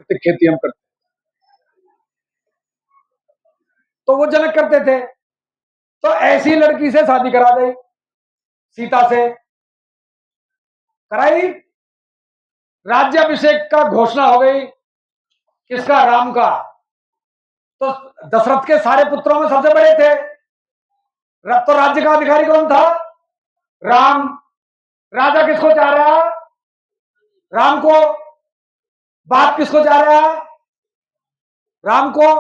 प्राकृतिक खेती हम करते, तो वो जनक करते थे। तो ऐसी लड़की से शादी करा दी, सीता से कराई। राज्याभिषेक का घोषणा हो गई, किसका? राम का। तो दशरथ के सारे पुत्रों में सबसे बड़े थे, तो राज्य का अधिकारी कौन था? राम। राजा किसको चाह रहा? राम को। बाप किसको चाह रहा? राम को।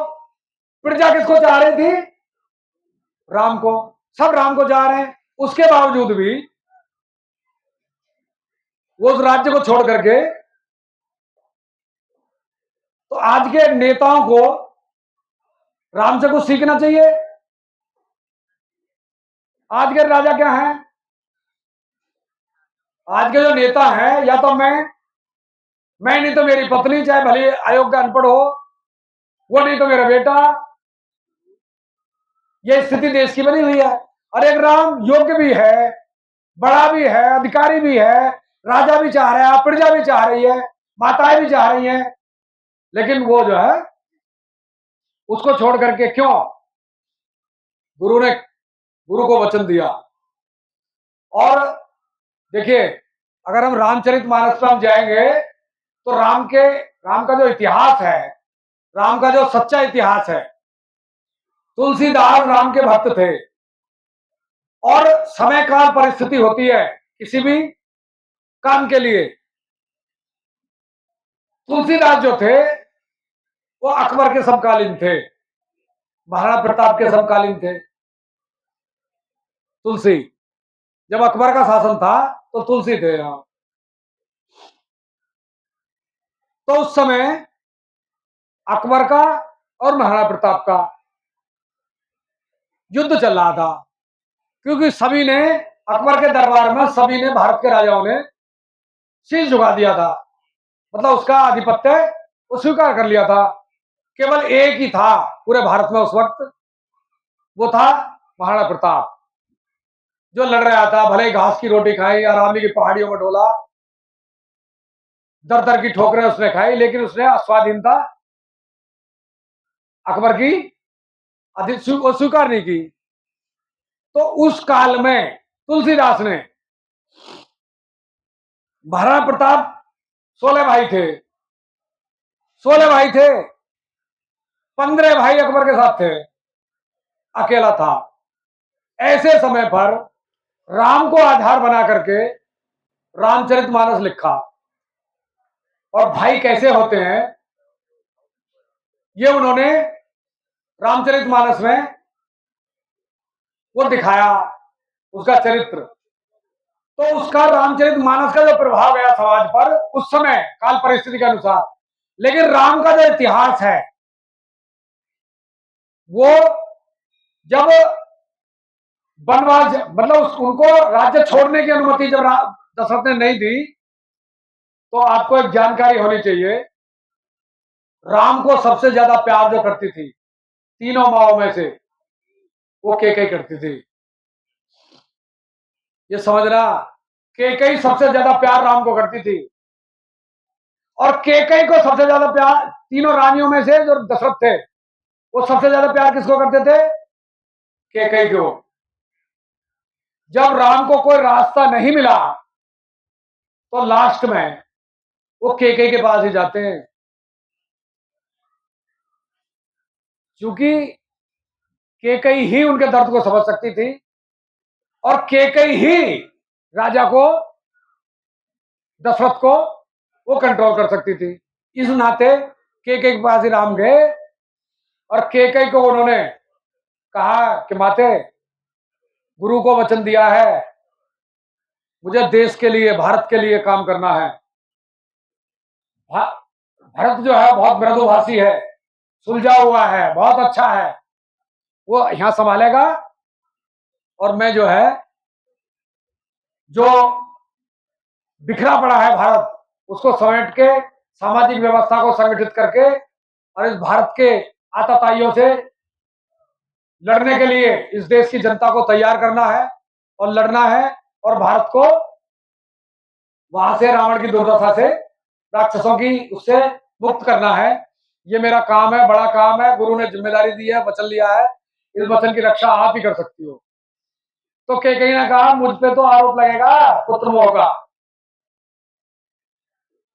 प्रजा किसको चाह रही थी? राम को। सब राम को चाह रहे हैं, उसके बावजूद भी वो उस राज्य को छोड़ करके, तो आज के नेताओं को राम से कुछ सीखना चाहिए। आज के राजा क्या हैं? आज के जो नेता हैं, या तो मैं नहीं तो मेरी पत्नी, चाहे भले अयोग्य अनपढ़ हो, वो नहीं तो मेरा बेटा। ये स्थिति देश की बनी हुई है। और एक राम योग्य भी है, बड़ा भी है, अधिकारी भी है, राजा भी चाह रहा है, प्रजा भी चाह रही है, माताएं भी चाह रही हैं, लेकिन वो जो है उसको छोड़ करके क्यों? गुरु को वचन दिया। और देखिए, अगर हम रामचरितमानस पर हम जाएंगे तो राम का जो इतिहास है, राम का जो सच्चा इतिहास है, तुलसीदास राम के भक्त थे। और समय काल परिस्थिति होती है किसी भी काम के लिए। तुलसीदास जो थे वो अकबर के समकालीन थे, महाराणा प्रताप के समकालीन थे। तुलसी, जब अकबर का शासन था तो तुलसी थे यहाँ। तो उस समय अकबर का और महाराणा प्रताप का युद्ध चल रहा था, क्योंकि सभी ने, अकबर के दरबार में सभी ने, भारत के राजाओं ने शीश झुका दिया था, मतलब उसका आधिपत्य वो स्वीकार कर लिया था। केवल एक ही था पूरे भारत में उस वक्त, वो था महाराणा प्रताप, जो लड़ रहा था। भले घास की रोटी खाई, अरावली की पहाड़ियों में डोला, दर दर की ठोकरें उसने खाई, लेकिन उसने स्वाधीनता अकबर की स्वीकार नहीं की। तो उस काल में तुलसीदास ने, महाराणा प्रताप 16 भाई थे, 16 भाई थे, 15 भाई अकबर के साथ थे, अकेला था। ऐसे समय पर राम को आधार बना करके रामचरितमानस लिखा। और भाई कैसे होते हैं ये उन्होंने रामचरितमानस में वो दिखाया, उसका चरित्र। तो उसका रामचरितमानस का जो प्रभाव गया समाज पर उस समय काल परिस्थिति के अनुसार, लेकिन राम का जो इतिहास है वो जब वनवास, मतलब उनको राज्य छोड़ने की अनुमति जब दशरथ ने नहीं दी, तो आपको एक जानकारी होनी चाहिए, राम को सबसे ज्यादा प्यार जो करती थी तीनों माओं में से, वो कैकेयी करती थी। ये समझना, कैकेयी सबसे ज्यादा प्यार राम को करती थी। और कैकेयी को सबसे ज्यादा प्यार, तीनों रानियों में से जो दशरथ थे, वो सबसे ज्यादा प्यार किसको करते थे? कैकेयी को। जब राम को कोई रास्ता नहीं मिला तो लास्ट में वो कैकेयी के पास ही जाते हैं, क्योंकि कैकेयी ही उनके दर्द को समझ सकती थी, और कैकेयी ही राजा को, दशरथ को वो कंट्रोल कर सकती थी। इस नाते कैकेयी के पास ही राम गए, और कैकेयी को उन्होंने कहा कि माते, गुरु को वचन दिया है, मुझे देश के लिए, भारत के लिए काम करना है। भरत जो है बहुत मृदुभाषी है, सुलझा हुआ है, बहुत अच्छा है, वो यहां संभालेगा, और मैं जो है, जो बिखरा पड़ा है भारत, उसको समेट के सामाजिक व्यवस्था को संगठित करके, और इस भारत के आतताइयों से लड़ने के लिए इस देश की जनता को तैयार करना है और लड़ना है, और भारत को वहां से, रावण की दुर्दशा से, राक्षसों की उससे मुक्त करना है, ये मेरा काम है, बड़ा काम है, गुरु ने जिम्मेदारी दी है, वचन लिया है, इस वचन की रक्षा आप ही कर सकती हो। तो कैकेयी ने कहा मुझ पे तो आरोप लगेगा पुत्र मोह का,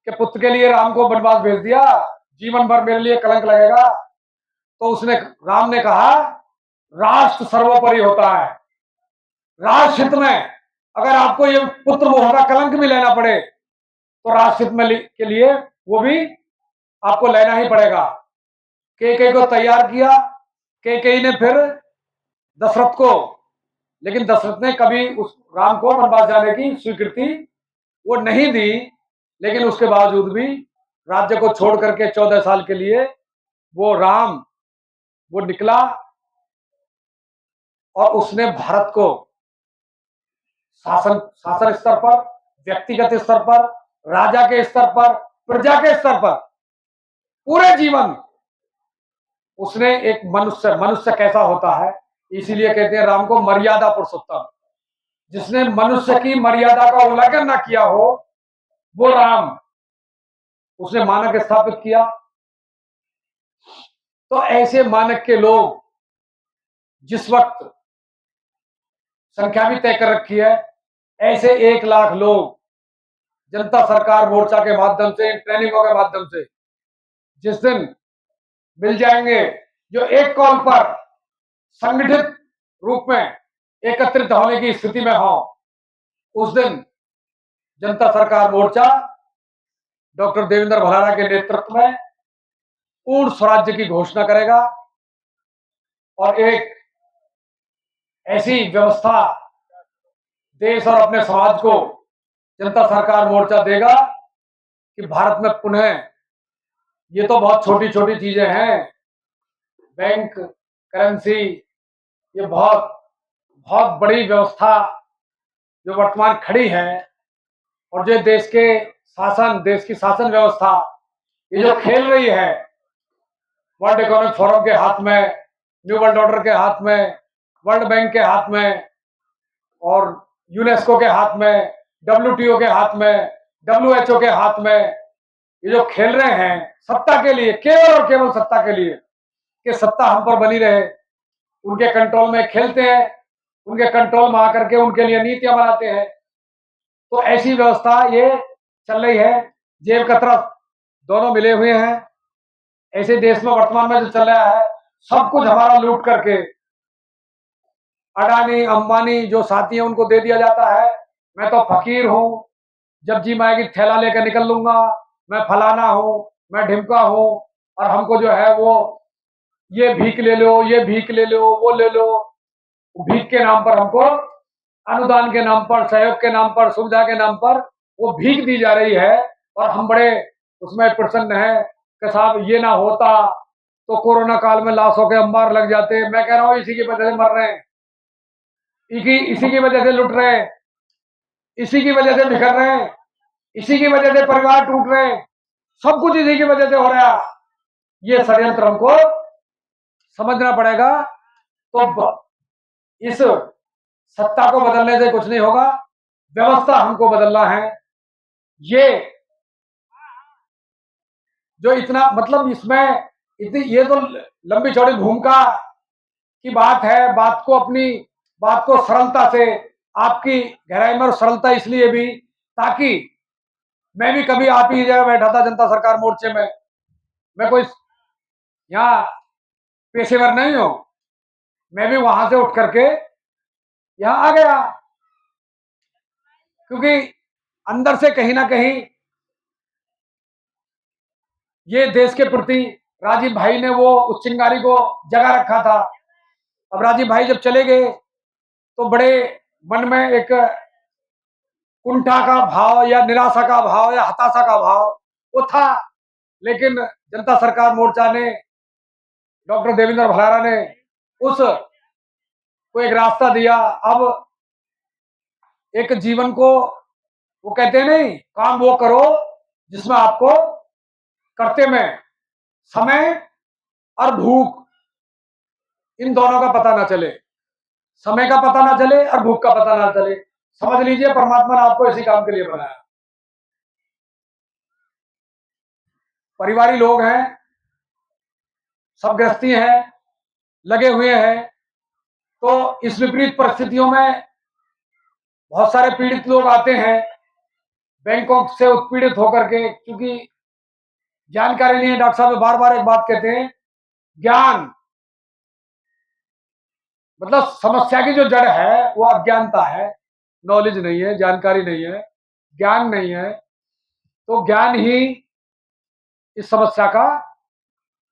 कि पुत्र के लिए राम को वनवास भेज दिया, जीवन भर मेरे लिए कलंक लगेगा। तो उसने राम ने कहा राष्ट्र सर्वोपरि होता है, राष्ट्र हित में अगर आपको ये पुत्र मोह का कलंक भी लेना पड़े तो राष्ट्र हित में के लिए वो भी आपको लेना ही पड़ेगा। कैकेयी को तैयार किया। कैकेयी ने फिर दशरथ को, लेकिन दशरथ ने कभी उस राम को वनवास जाने की स्वीकृति वो नहीं दी, लेकिन उसके बावजूद भी राज्य को छोड़ करके 14 साल के लिए वो राम वो निकला और उसने भारत को शासन स्तर पर, व्यक्तिगत स्तर पर, राजा के स्तर पर, प्रजा के स्तर पर पूरे जीवन उसने एक मनुष्य कैसा होता है, इसीलिए कहते हैं राम को मर्यादा पुरुषोत्तम। जिसने मनुष्य की मर्यादा का उल्लंघन ना किया हो वो राम, उसने मानक स्थापित किया। तो ऐसे मानक के लोग जिस वक्त संख्या भी तय कर रखी है, ऐसे 1 लाख लोग जनता सरकार मोर्चा के माध्यम से, ट्रेनिंगों के माध्यम से जिस दिन मिल जाएंगे, जो एक कॉल पर संगठित रूप में एकत्रित होने की स्थिति में हो, उस दिन जनता सरकार मोर्चा डॉक्टर देवेंद्र भलारा के नेतृत्व में पूर्ण स्वराज्य की घोषणा करेगा और एक ऐसी व्यवस्था देश और अपने समाज को जनता सरकार मोर्चा देगा कि भारत में पुनः, ये तो बहुत छोटी छोटी चीजें हैं, बैंक, करेंसी, ये बहुत बहुत बड़ी व्यवस्था जो वर्तमान खड़ी है और जो देश की शासन व्यवस्था ये जो खेल रही है, वर्ल्ड इकोनॉमिक फोरम के हाथ में, न्यू वर्ल्ड ऑर्डर के हाथ में, वर्ल्ड बैंक के हाथ में और यूनेस्को के हाथ में, WTO के हाथ में, WHO के हाथ में, ये जो खेल रहे हैं सत्ता के लिए, केवल और केवल सत्ता के लिए, कि सत्ता हम पर बनी रहे, उनके कंट्रोल में खेलते हैं, उनके कंट्रोल में आकर के उनके लिए नीतियां बनाते हैं। तो ऐसी व्यवस्था ये चल रही है, जेब का तरफ दोनों मिले हुए हैं। ऐसे देश में वर्तमान में जो चल रहा है, सब कुछ हमारा लूट करके अडानी अंबानी जो साथी है उनको दे दिया जाता है। मैं तो फकीर हूं, जब जी माएगी थैला लेकर निकल लूंगा, मैं फलाना हूं, मैं ढिमका हूं, और हमको जो है वो ये भीख ले लो, ये भीख ले लो, वो ले लो। भीख के नाम पर हमको, अनुदान के नाम पर, सहयोग के नाम पर, सुविधा के नाम पर वो भीख दी जा रही है और हम बड़े उसमें प्रसन्न हैं कि साहब ये ना होता तो कोरोना काल में लाशों के अंबार लग जाते। मैं कह रहा हूं इसी की वजह से मर रहे हैं, इसी की वजह से लुट रहे हैं, इसी की वजह से बिखर रहे हैं, इसी की वजह से परिवार टूट रहे हैं, सब कुछ इसी की वजह से हो रहा है। ये षड्यंत्र हमको समझना पड़ेगा। तो इस सत्ता को बदलने से कुछ नहीं होगा, व्यवस्था हमको बदलना है। ये जो इतना मतलब इसमें इतनी ये तो लंबी चौड़ी भूमिका की बात है, बात को सरलता से, आपकी गहराई में सरलता इसलिए भी ताकि मैं भी कभी आप ही जगह बैठा था जनता सरकार मोर्चे में, मैं कोई यहाँ पेशेवर नहीं हूं, मैं भी वहां से उठ करके यहाँ आ गया, क्योंकि अंदर से कहीं ना कहीं ये देश के प्रति राजीव भाई ने वो उस चिंगारी को जगा रखा था। अब राजीव भाई जब चले गए तो बड़े मन में एक कुंठा का भाव या निराशा का भाव या हताशा का भाव वो था, लेकिन जनता सरकार मोर्चा ने, डॉक्टर देवेंद्र भलारा ने उस को एक रास्ता दिया। अब एक जीवन को वो कहते हैं नहीं, काम वो करो जिसमें आपको करते में समय और भूख इन दोनों का पता ना चले, समय का पता ना चले और भूख का पता ना चले। समझ लीजिए परमात्मा ने आपको इसी काम के लिए बनाया। परिवारी लोग हैं, सब गृहस्थी हैं, लगे हुए हैं। तो इस विपरीत परिस्थितियों में बहुत सारे पीड़ित लोग आते हैं बैंकों से उत्पीड़ित होकर के, क्योंकि जानकारी नहीं है। डॉक्टर साहब बार बार एक बात कहते हैं, ज्ञान मतलब समस्या की जो जड़ है वो अज्ञानता है, नॉलेज नहीं है, जानकारी नहीं है, ज्ञान नहीं है। तो ज्ञान ही इस समस्या का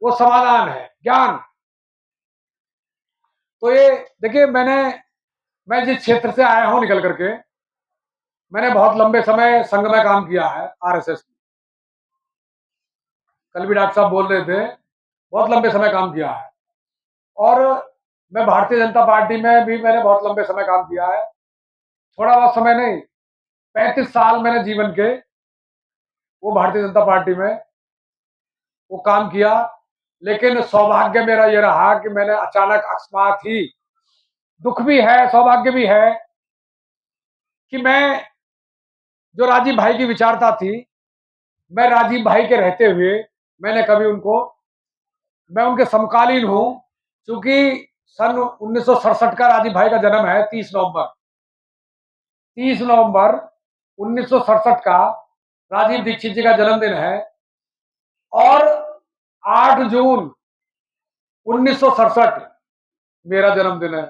वो समाधान है, ज्ञान। तो ये देखिए, मैं जिस क्षेत्र से आया हूं निकल करके, मैंने बहुत लंबे समय संघ में काम किया है, आरएसएस में। कल भी डॉक्टर साहब बोल रहे थे, बहुत लंबे समय काम किया है। और मैं भारतीय जनता पार्टी में भी मैंने बहुत लंबे समय काम किया है, थोड़ा बहुत समय नहीं, 35 साल मैंने जीवन के वो भारतीय जनता पार्टी में वो काम किया। लेकिन सौभाग्य मेरा ये रहा कि मैंने अचानक अकस्मात ही, दुख भी है सौभाग्य भी है, कि मैं जो राजीव भाई की विचारता थी, मैं राजीव भाई के रहते हुए मैंने कभी मैं उनके समकालीन हूं, क्योंकि सन 1967 का राजीव भाई का जन्म है, 30 नवंबर 1967 का राजीव दीक्षित जी का जन्मदिन है। और 8 जून 1967 मेरा जन्मदिन है।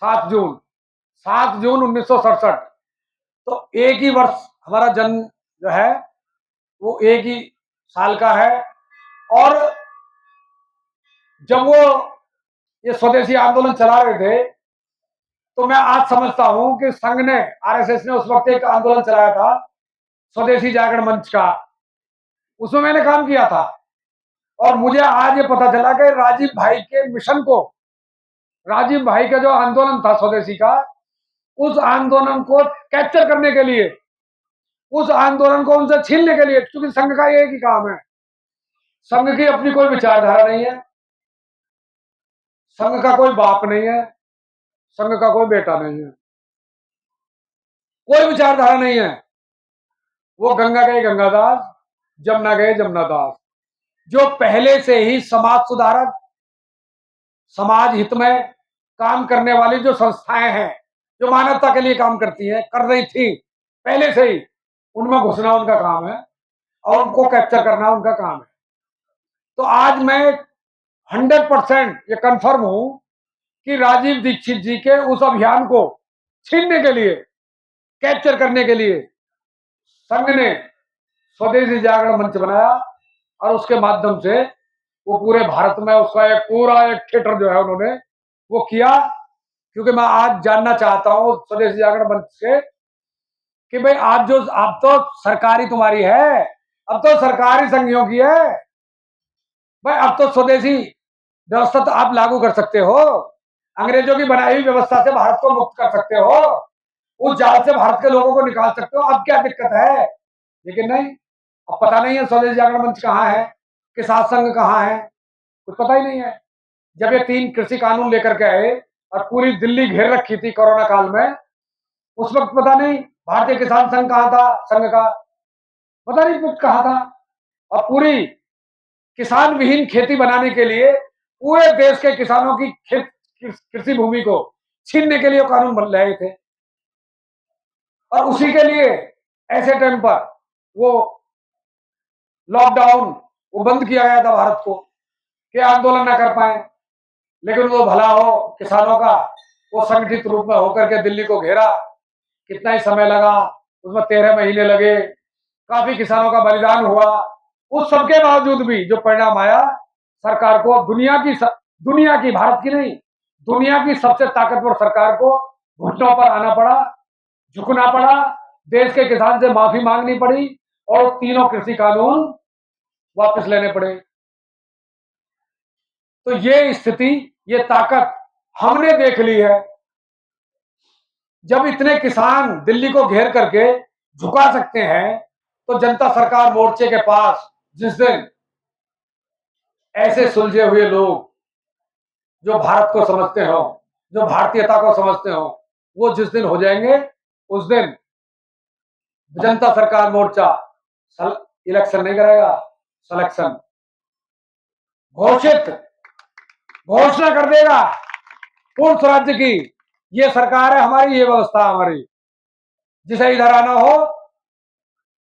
7 जून 1967, तो एक ही वर्ष हमारा जन्म जो है वो एक ही साल का है। और जब वो ये स्वदेशी आंदोलन चला रहे थे, तो मैं आज समझता हूं कि संघ ने, आरएसएस ने उस वक्त एक आंदोलन चलाया था, स्वदेशी जागरण मंच का, उसमें मैंने काम किया था। और मुझे आज ये पता चला कि राजीव भाई के मिशन को, राजीव भाई का जो आंदोलन था स्वदेशी का, उस आंदोलन को कैप्चर करने के लिए, उस आंदोलन को उनसे छीनने के लिए, क्योंकि संघ का एक ही काम है, संघ की अपनी कोई विचारधारा नहीं है, संघ का कोई बाप नहीं है, संघ का कोई बेटा नहीं है, कोई विचारधारा नहीं है। वो गंगा गए गंगादास, जमुना गए जमुनादास। जो पहले से ही समाज सुधारक, समाज हित में काम करने वाली जो संस्थाएं हैं, जो मानवता के लिए काम करती हैं, कर रही थी पहले से ही, उनमें घुसना उनका काम है और उनको कैप्चर करना उनका काम है। तो आज मैं 100% ये कंफर्म हूं कि राजीव दीक्षित जी के उस अभियान को छीनने के लिए, कैप्चर करने के लिए संघ ने स्वदेशी जागरण मंच बनाया, और उसके माध्यम से वो पूरे भारत में उसका एक थिएटर जो है उन्होंने वो किया। क्योंकि मैं आज जानना चाहता हूं स्वदेशी जागरण मंच से कि भाई आज जो, आप तो सरकारी तुम्हारी है, अब तो सरकारी संघियों की है भाई, अब तो स्वदेशी व्यवस्था तो आप लागू कर सकते हो, अंग्रेजों की बनाई हुई व्यवस्था से भारत को मुक्त कर सकते हो, उस जाल से भारत के लोगों को निकाल सकते हो, अब क्या दिक्कत है? लेकिन नहीं, अब पता नहीं है स्वदेशी जागरण मंच कहाँ है, किसान संघ कहाँ है, कुछ पता ही नहीं है। जब ये 3 कृषि कानून लेकर के आए और पूरी दिल्ली घेर रखी थी कोरोना काल में, उस वक्त पता नहीं भारतीय किसान संघ कहाँ था, संघ का पता नहीं कुछ कहाँ था। और पूरी किसान विहीन खेती बनाने के लिए पूरे देश के किसानों की कृषि भूमि को छीनने के लिए कानून बन रहे थे। और उसी के लिए ऐसे टाइम पर वो लॉकडाउन वो बंद किया गया था भारत को, कि आंदोलन ना कर पाए। लेकिन वो भला हो किसानों का, वो संगठित रूप में होकर के दिल्ली को घेरा, कितना ही समय लगा, उसमें 13 महीने लगे, काफी किसानों का बलिदान हुआ। उस सबके बावजूद भी जो परिणाम आया, सरकार को, दुनिया की, भारत की नहीं, दुनिया की सबसे ताकतवर सरकार को घुटनों पर आना पड़ा, झुकना पड़ा, देश के किसान से माफी मांगनी पड़ी, और तीनों कृषि कानून वापस लेने पड़े। तो ये स्थिति, ये ताकत हमने देख ली है। जब इतने किसान दिल्ली को घेर करके झुका सकते हैं, तो जनता सरकार मोर्चे के पास जिस दिन ऐसे सुलझे हुए लोग जो भारत को समझते हो, जो भारतीयता को समझते हो, वो जिस दिन हो जाएंगे, उस दिन जनता सरकार मोर्चा इलेक्शन नहीं कराएगा, सिलेक्शन। घोषणा कर देगा पूर्ण स्वराज्य की, ये सरकार है हमारी, ये व्यवस्था हमारी। जिसे इधर आना हो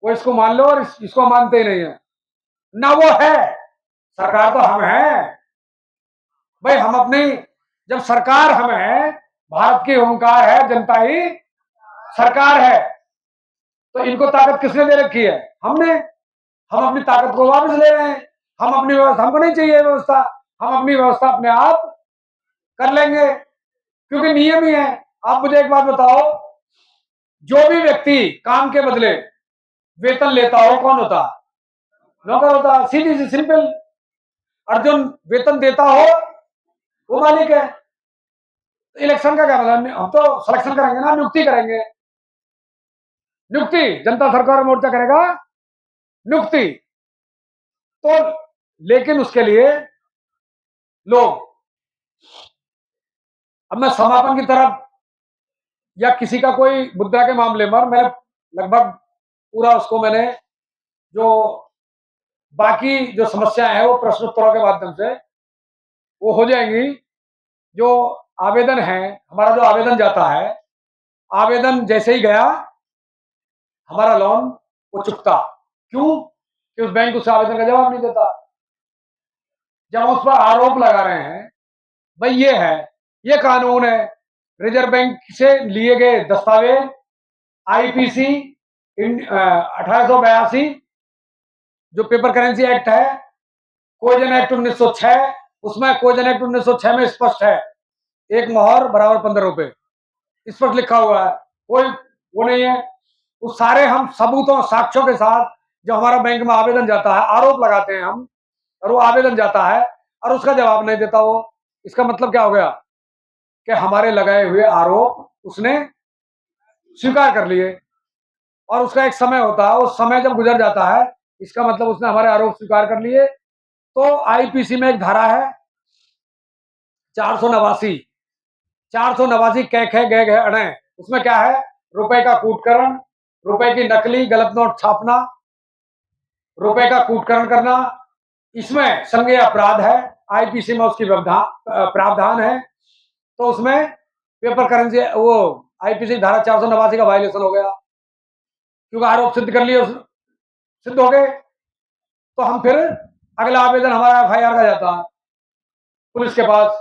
वो इसको मान लो, और इसको मानते ही नहीं है ना। वो है सरकार, तो हम हैं भाई। हम अपनी, जब सरकार हम है, भारत की ओंकार है, जनता ही सरकार है, तो इनको ताकत किसने दे रखी है? हमने। हम अपनी ताकत को वापस ले रहे हैं। हम अपनी व्यवस्था, हमको नहीं चाहिए व्यवस्था, हम अपनी व्यवस्था अपने आप कर लेंगे, क्योंकि नियम ही है। आप मुझे एक बात बताओ, जो भी व्यक्ति काम के बदले वेतन लेता हो, कौन होता? नौकर होता। सीधी सी सिंपल। अर्जुन वेतन देता हो वो मालिक है। इलेक्शन का क्या मतलब? हम तो सिलेक्शन करेंगे ना, नियुक्ति करेंगे। नियुक्ति जनता सरकार मोर्चा करेगा, नियुक्ति। तो लेकिन उसके लिए लोग, अब मैं समापन की तरफ या किसी का कोई मुद्दा के मामले में, मैंने लगभग पूरा उसको मैंने, जो बाकी जो समस्याएं हैं वो प्रश्नोत्तरों के माध्यम से वो हो जाएंगी। जो आवेदन है, हमारा जो आवेदन जाता है, आवेदन जैसे ही गया हमारा लोन वो चुकता। क्यों? कि उस बैंक उस आवेदन का जवाब नहीं देता। जब उस पर आरोप लगा रहे हैं, भाई ये है, ये कानून है, रिजर्व बैंक से लिए गए दस्तावेज, आईपीसी 1882, जो पेपर करेंसी एक्ट है, कोजन एक्ट 1906, उसमें कोजन एक्ट 1906 में स्पष्ट है, एक मोहर बराबर 15 रुपए, स्पष्ट लिखा हुआ है। कोई वो नहीं है। उस सारे हम सबूतों साक्ष्यों के साथ जो हमारा बैंक में आवेदन जाता है, आरोप लगाते हैं हम, और वो आवेदन जाता है और उसका जवाब नहीं देता वो, इसका मतलब क्या हो गया? कि हमारे लगाए हुए आरोप उसने स्वीकार कर लिए, और उसका एक समय होता है, उस समय जब गुजर जाता है, इसका मतलब उसने हमारे आरोप स्वीकार कर लिए। तो आईपीसी में एक धारा है 489, 489 कै खे गै घे अणे। उसमें क्या है? रुपए का कूटकरण, रुपए की नकली गलत नोट छापना, रुपए का कूटकरण करना, इसमें संज्ञेय अपराध है। आईपीसी में उसकी प्रावधान है। तो उसमें पेपर करेंसी, वो आईपीसी धारा 489 का वायलेशन हो गया, क्योंकि आरोप सिद्ध कर लिए, सिद्ध हो गए। तो हम फिर अगला आवेदन हमारा एफआईआर का जाता है पुलिस के पास।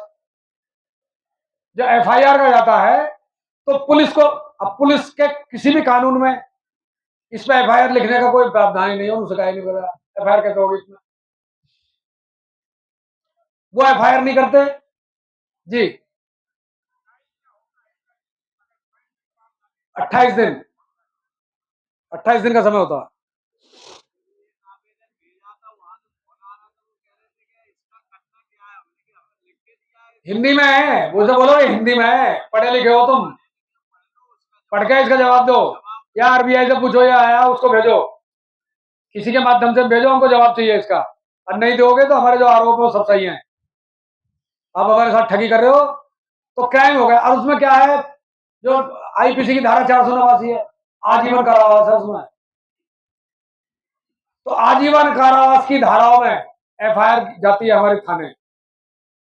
जब एफआईआर का जाता है तो पुलिस को, अब पुलिस के किसी भी कानून में इस पर एफआईआर लिखने का कोई प्रावधान ही नहीं है, उनसे कहा नहीं पता एफआईआर कैसे होगी इसमें। वो एफआईआर नहीं करते जी। 28 दिन, 28 दिन का समय होता। हिंदी में है, वो जो बोलो हिंदी में है, पढ़े लिखे हो तुम, पढ़ के इसका जवाब दो, या आरबीआई से पूछो, या आया उसको भेजो, किसी के माध्यम से भेजो, हमको जवाब चाहिए इसका। और नहीं दोगे तो हमारे जो आरोप है वो सब सही है, आप हमारे साथ ठगी कर रहे हो तो क्राइम हो गया। और उसमें क्या है, जो आईपीसी की धारा 489 है, आजीवन कारावास है उसमें। तो आजीवन कारावास की धाराओं में एफआईआर जाती है हमारे थाने,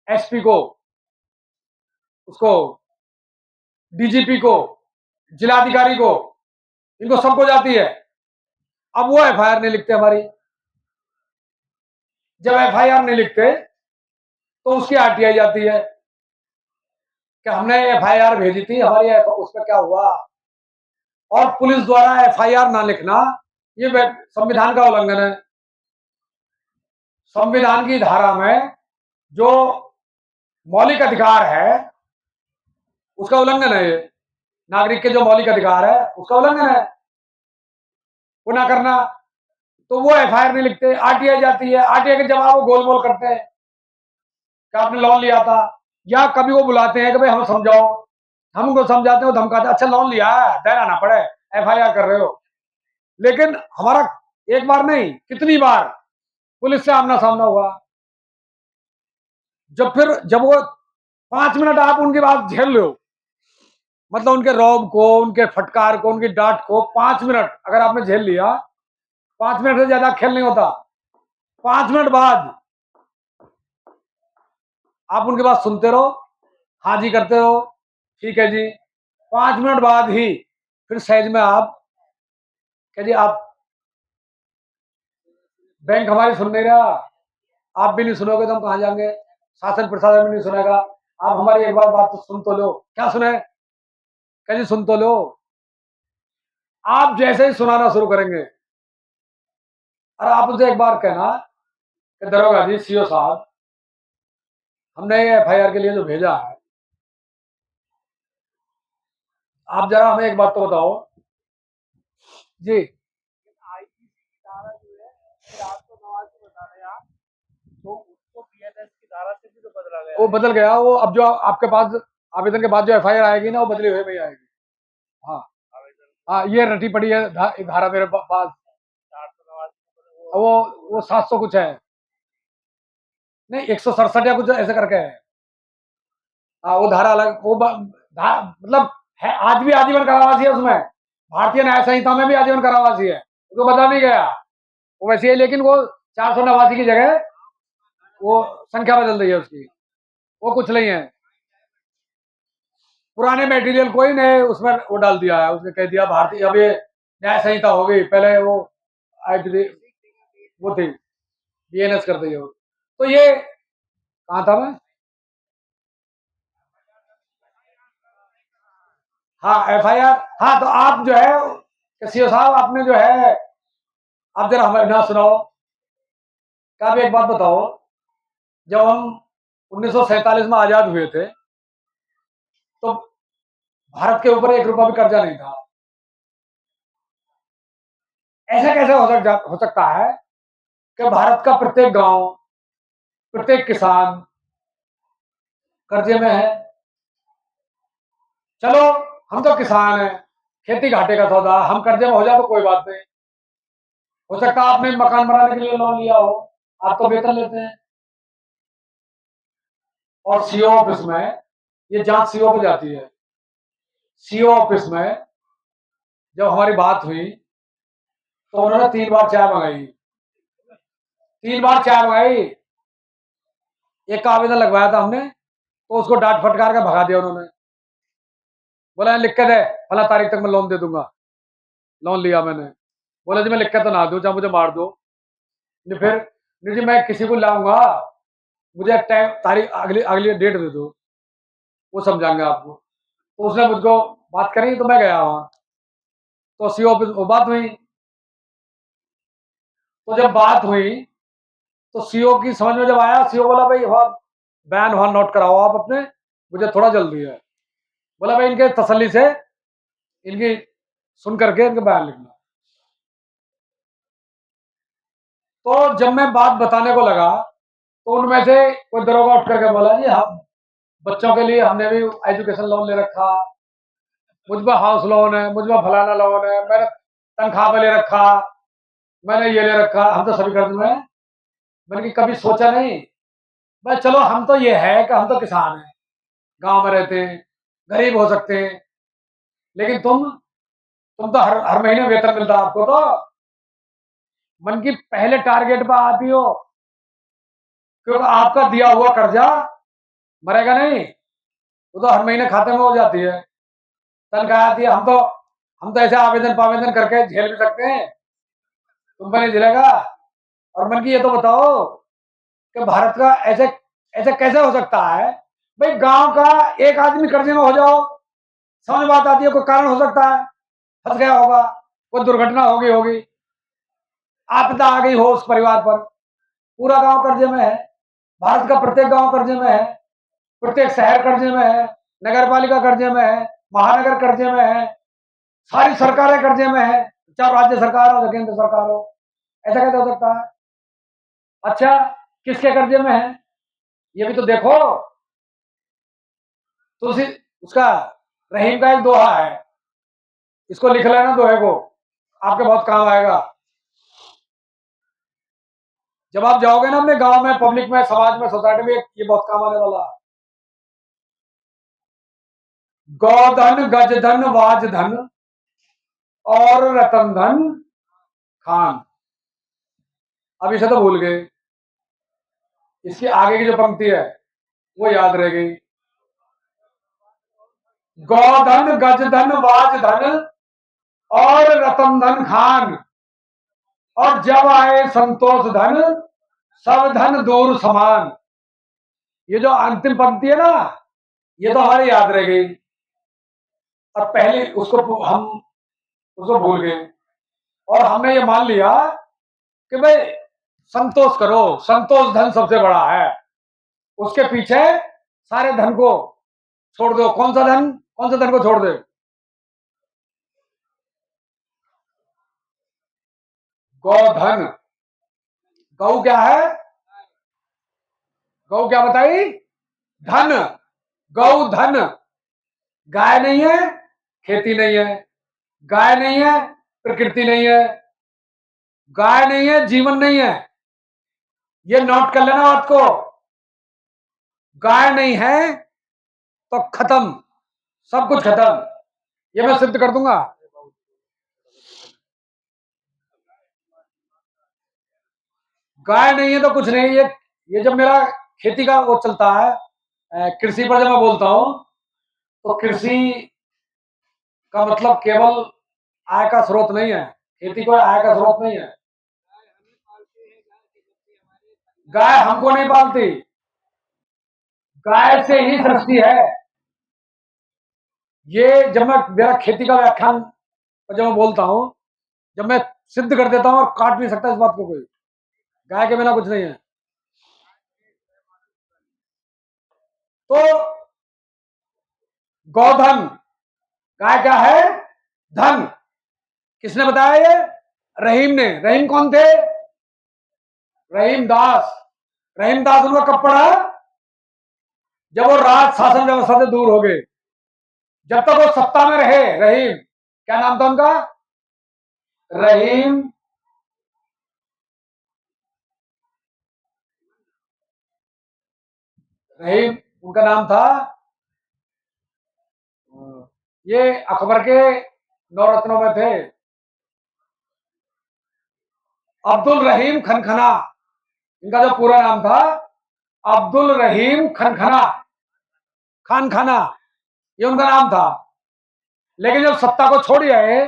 एसपी को, उसको डीजीपी को, जिलाधिकारी को, इनको सबको जाती है। अब वो एफआईआर नहीं लिखते हमारी। जब एफआईआर नहीं लिखते तो उसकी आरटीआई जाती है कि हमने एफआईआर भेजी थी, हमारी उसका क्या हुआ। और पुलिस द्वारा एफआईआर ना लिखना ये संविधान का उल्लंघन है। संविधान की धारा में जो मौलिक अधिकार है उसका उल्लंघन है, ये नागरिक के जो मौलिक अधिकार है उसका उल्लंघन है वो ना करना। तो वो एफआईआर नहीं लिखते, आरटीआई जाती है। आरटीआई के जवाब वो गोल मोल करते हैं कि आपने लोन लिया था, या कभी वो बुलाते हैं कि भाई हम समझाओ, हम उनको समझाते हो, धमकाते, अच्छा लोन लिया है, देना ना पड़े, एफआईआर कर रहे हो। लेकिन हमारा एक बार नहीं, कितनी बार पुलिस से आमना सामना हुआ। जब वो 5 मिनट आप उनकी बात झेल लो, मतलब उनके रौब को, उनके फटकार को, उनकी डांट को 5 मिनट अगर आपने झेल लिया, 5 मिनट से ज्यादा खेल नहीं होता। 5 मिनट बाद आप उनके बात सुनते रहो, हाँ जी करते रहो, ठीक है जी। 5 मिनट बाद ही फिर सहज में आप कह जी आप बैंक हमारी सुन नहीं रहा, आप भी नहीं सुनोगे तो हम कहाँ जाएंगे, शासन प्रशासन भी नहीं सुनेगा, आप हमारी एक बार बात तो सुन तो लो। क्या सुने, कह जी सुन तो लो। आप जैसे ही सुनाना शुरू करेंगे और आप उनसे एक बार कहना कि दरोगा जी, सीओ साहब, हमने एफआईआर के लिए जो भेजा है, आप जरा हमें एक बात तो बताओ जी। आईपीसी की धारा जो है, फिर आपको नवाज जी बता रहे हैं आप, तो उसको बीएनएस की धारा से भी तो बदला गया, वो बदल गया। वो अब जो आपके पास आवेदन के बाद जो एफआईआर आएगी ना, वो बदली हुई में आएगी। हाँ हाँ, ये रटी पड़ी है धारा मेरे पास, वो 700 कुछ है, नहीं 167 या कुछ ऐसे करके है। हाँ, वो धारा अलग, वो मतलब है, आज भी आजीवन कारावास है उसमें, भारतीय न्याय संहिता में भी आजीवन कारावास है, उसको बदला नहीं गया, वो वैसे है, लेकिन वो 489 की जगह वो संख्या बदल रही है उसकी, वो कुछ नहीं है। पुराने मटेरियल को ही नए उसमें वो डाल दिया है, उसने कह दिया भारतीय, अब ये न्याय संहिता हो गई, पहले वो वो थी बीएनएस कर दी है। तो ये कहाँ था मैं, हाँ एफआईआर, हाँ तो आप जो है सीओ साहब, आपने जो है, आप जरा हमें ना सुनाओ, क्या आप एक बात बताओ, जब हम 1947 में आजाद हुए थे तो भारत के ऊपर 1 रुपया भी कर्जा नहीं था। ऐसा कैसे हो सकता है कि भारत का प्रत्येक गांव, प्रत्येक किसान कर्जे में है। चलो हम तो किसान हैं, खेती घाटे का सौदा, हम कर्जे में हो जाए तो कोई बात नहीं, हो सकता है आपने मकान बनाने के लिए लोन लिया हो, आप तो वेतन लेते हैं, और सीओ ऑफिस में ये जांच सीओ पे जाती है, सीओ ऑफिस में जब हमारी बात हुई तो उन्होंने 3 बार चाय मंगाई, 3 बार चाय मंगाई। एक का आवेदन लगवाया था हमने, तो उसको डांट फटकार के भगा दिया उन्होंने, बोला लिख के दे, फला तारीख तक मैं लोन दे दूंगा। लोन लिया मैंने, बोला जी मैं लिख के तो ना दूं, चाहे मुझे मार दो, नहीं फिर नहीं जी मैं किसी को लाऊंगा, मुझे टाइम तारीख अगली अगली डेट दे दो, वो समझाएंगे आपको। तो उसने मुझको बात करी तो मैं गया वहां, तो सीओ ऑफिस वो बात हुई, तो जब बात हुई तो सीओ की समझ में जब आया, सीओ बोला भाई वहां बयान वहां नोट कराओ आप अपने, मुझे थोड़ा जल्दी है। बोला भाई इनके तसल्ली से इनकी सुन करके इनके बयान लिखना। तो जब मैं बात बताने को लगा तो उनमें से कोई दरोगा उठ करके बोला जी हम बच्चों के लिए हमने भी एजुकेशन लोन ले रखा, मुझ पर हाउस लोन है, मुझ पर फलाना लोन है, मैंने तनख्वाह पे ले रखा, मैंने ये ले रखा, हम तो सभी कर दूंगा। मैंने कभी सोचा नहीं भाई, चलो हम तो ये है कि हम तो किसान हैं, गांव में रहते हैं, गरीब हो सकते हैं, लेकिन तुम तो हर महीने वेतन मिलता है आपको, तो मन की पहले टारगेट पर आती हो, क्योंकि आपका दिया हुआ कर्जा मरेगा नहीं, वो तो हर महीने खाते में हो जाती है, तनख्वाह आती है। हम तो ऐसे आवेदन पावेदन करके झेल भी सकते हैं, तुम पर नहीं झेलेगा। और मन की ये तो बताओ कि भारत का ऐसे ऐसे कैसे हो सकता है भाई, गांव का एक आदमी कर्जे में हो जाओ, समझ बात आती है, कोई कारण हो सकता है, फंस गया होगा, कोई दुर्घटना होगी होगी, आपदा आ गई हो उस परिवार पर, पूरा गांव कर्जे में है, भारत का प्रत्येक गांव कर्जे में है, प्रत्येक शहर कर्जे में है, नगर पालिका कर्जे में है, महानगर कर्जे में है, सारी सरकारें कर्जे में है, चाहे राज्य सरकार हो केंद्र सरकार हो, ऐसा कैसे हो सकता है। अच्छा किसके कर्जे में है ये भी तो देखो। तो उसका रहीम का एक दोहा है, इसको लिख लेना दोहे को, आपके बहुत काम आएगा। जब आप जाओगे ना अपने गांव में, पब्लिक में, समाज में, सोसाइटी में, ये बहुत काम आने वाला है। गौधन गजधन वाजधन और रतन धन खान, अब इसे तो भूल गए, इसकी आगे की जो पंक्ति है वो याद रह गई। गौधन गजधन वाजधन और रतन धन खान, और जब आए संतोष धन सब धन दूर समान। ये जो अंतिम पंक्ति है ना, ये तो हमारी याद रह गई, और पहले उसको हम उसको भूल गए, और हमने ये मान लिया कि भाई संतोष करो, संतोष धन सबसे बड़ा है, उसके पीछे सारे धन को छोड़ दो। कौन सा धन, कौन सा धन को छोड़ दे? गौधन। गौ क्या है? गौ क्या बताई? धन। गौ धन। गाय नहीं है, खेती नहीं है, गाय नहीं है, प्रकृति नहीं है, गाय नहीं है, जीवन नहीं है। ये नोट कर लेना बात को। गाय नहीं है तो खत्म, सब कुछ खत्म। ये मैं सिद्ध कर दूंगा। गाय नहीं है तो कुछ नहीं। ये जब मेरा खेती का वो चलता है, कृषि पर जब मैं बोलता हूं, तो कृषि का मतलब केवल आय का स्रोत नहीं है, खेती कोई आय का स्रोत नहीं है। गाय हमको नहीं पालती, गाय से ही सृष्टि है। ये जब मैं मेरा खेती का व्याख्यान जब मैं बोलता हूं, जब मैं सिद्ध कर देता हूं, और काट नहीं सकता इस बात को कोई, गाय के बिना कुछ नहीं है। तो गौधन, गाय क्या है? धन। किसने बताया ये? रहीम ने। रहीम कौन थे? रहीम दास। रहीम दास उनका कब पड़ा? जब वो राज शासन व्यवस्था से दूर हो गए, जब तक वो सत्ता में रहे। रहीम, क्या नाम था उनका? रहीम रहीम उनका नाम था। ये अकबर के नौरत्नों में थे। अब्दुल रहीम खनखना, इनका जो पूरा नाम था अब्दुल रहीम खनखना, खान खाना, ये उनका नाम था। लेकिन जब सत्ता को छोड़ आए,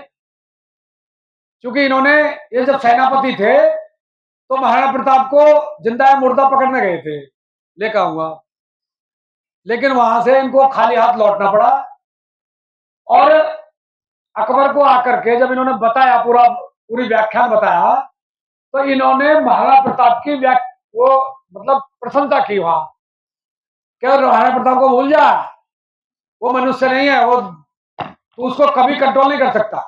क्योंकि इन्होंने, ये जब सेनापति थे तो महाराणा प्रताप को जिंदा या मुर्दा पकड़ने गए थे, लेकर आऊंगा, लेकिन वहां से इनको खाली हाथ लौटना पड़ा। और अकबर को आकर के जब इन्होंने बताया, पूरी व्याख्यान बताया, तो इन्होंने महाराणा प्रताप की वो मतलब प्रशंसा की वहां। क्या महाराणा प्रताप को भूल जा, वो मनुष्य नहीं है, वो तू उसको कभी कंट्रोल नहीं कर सकता,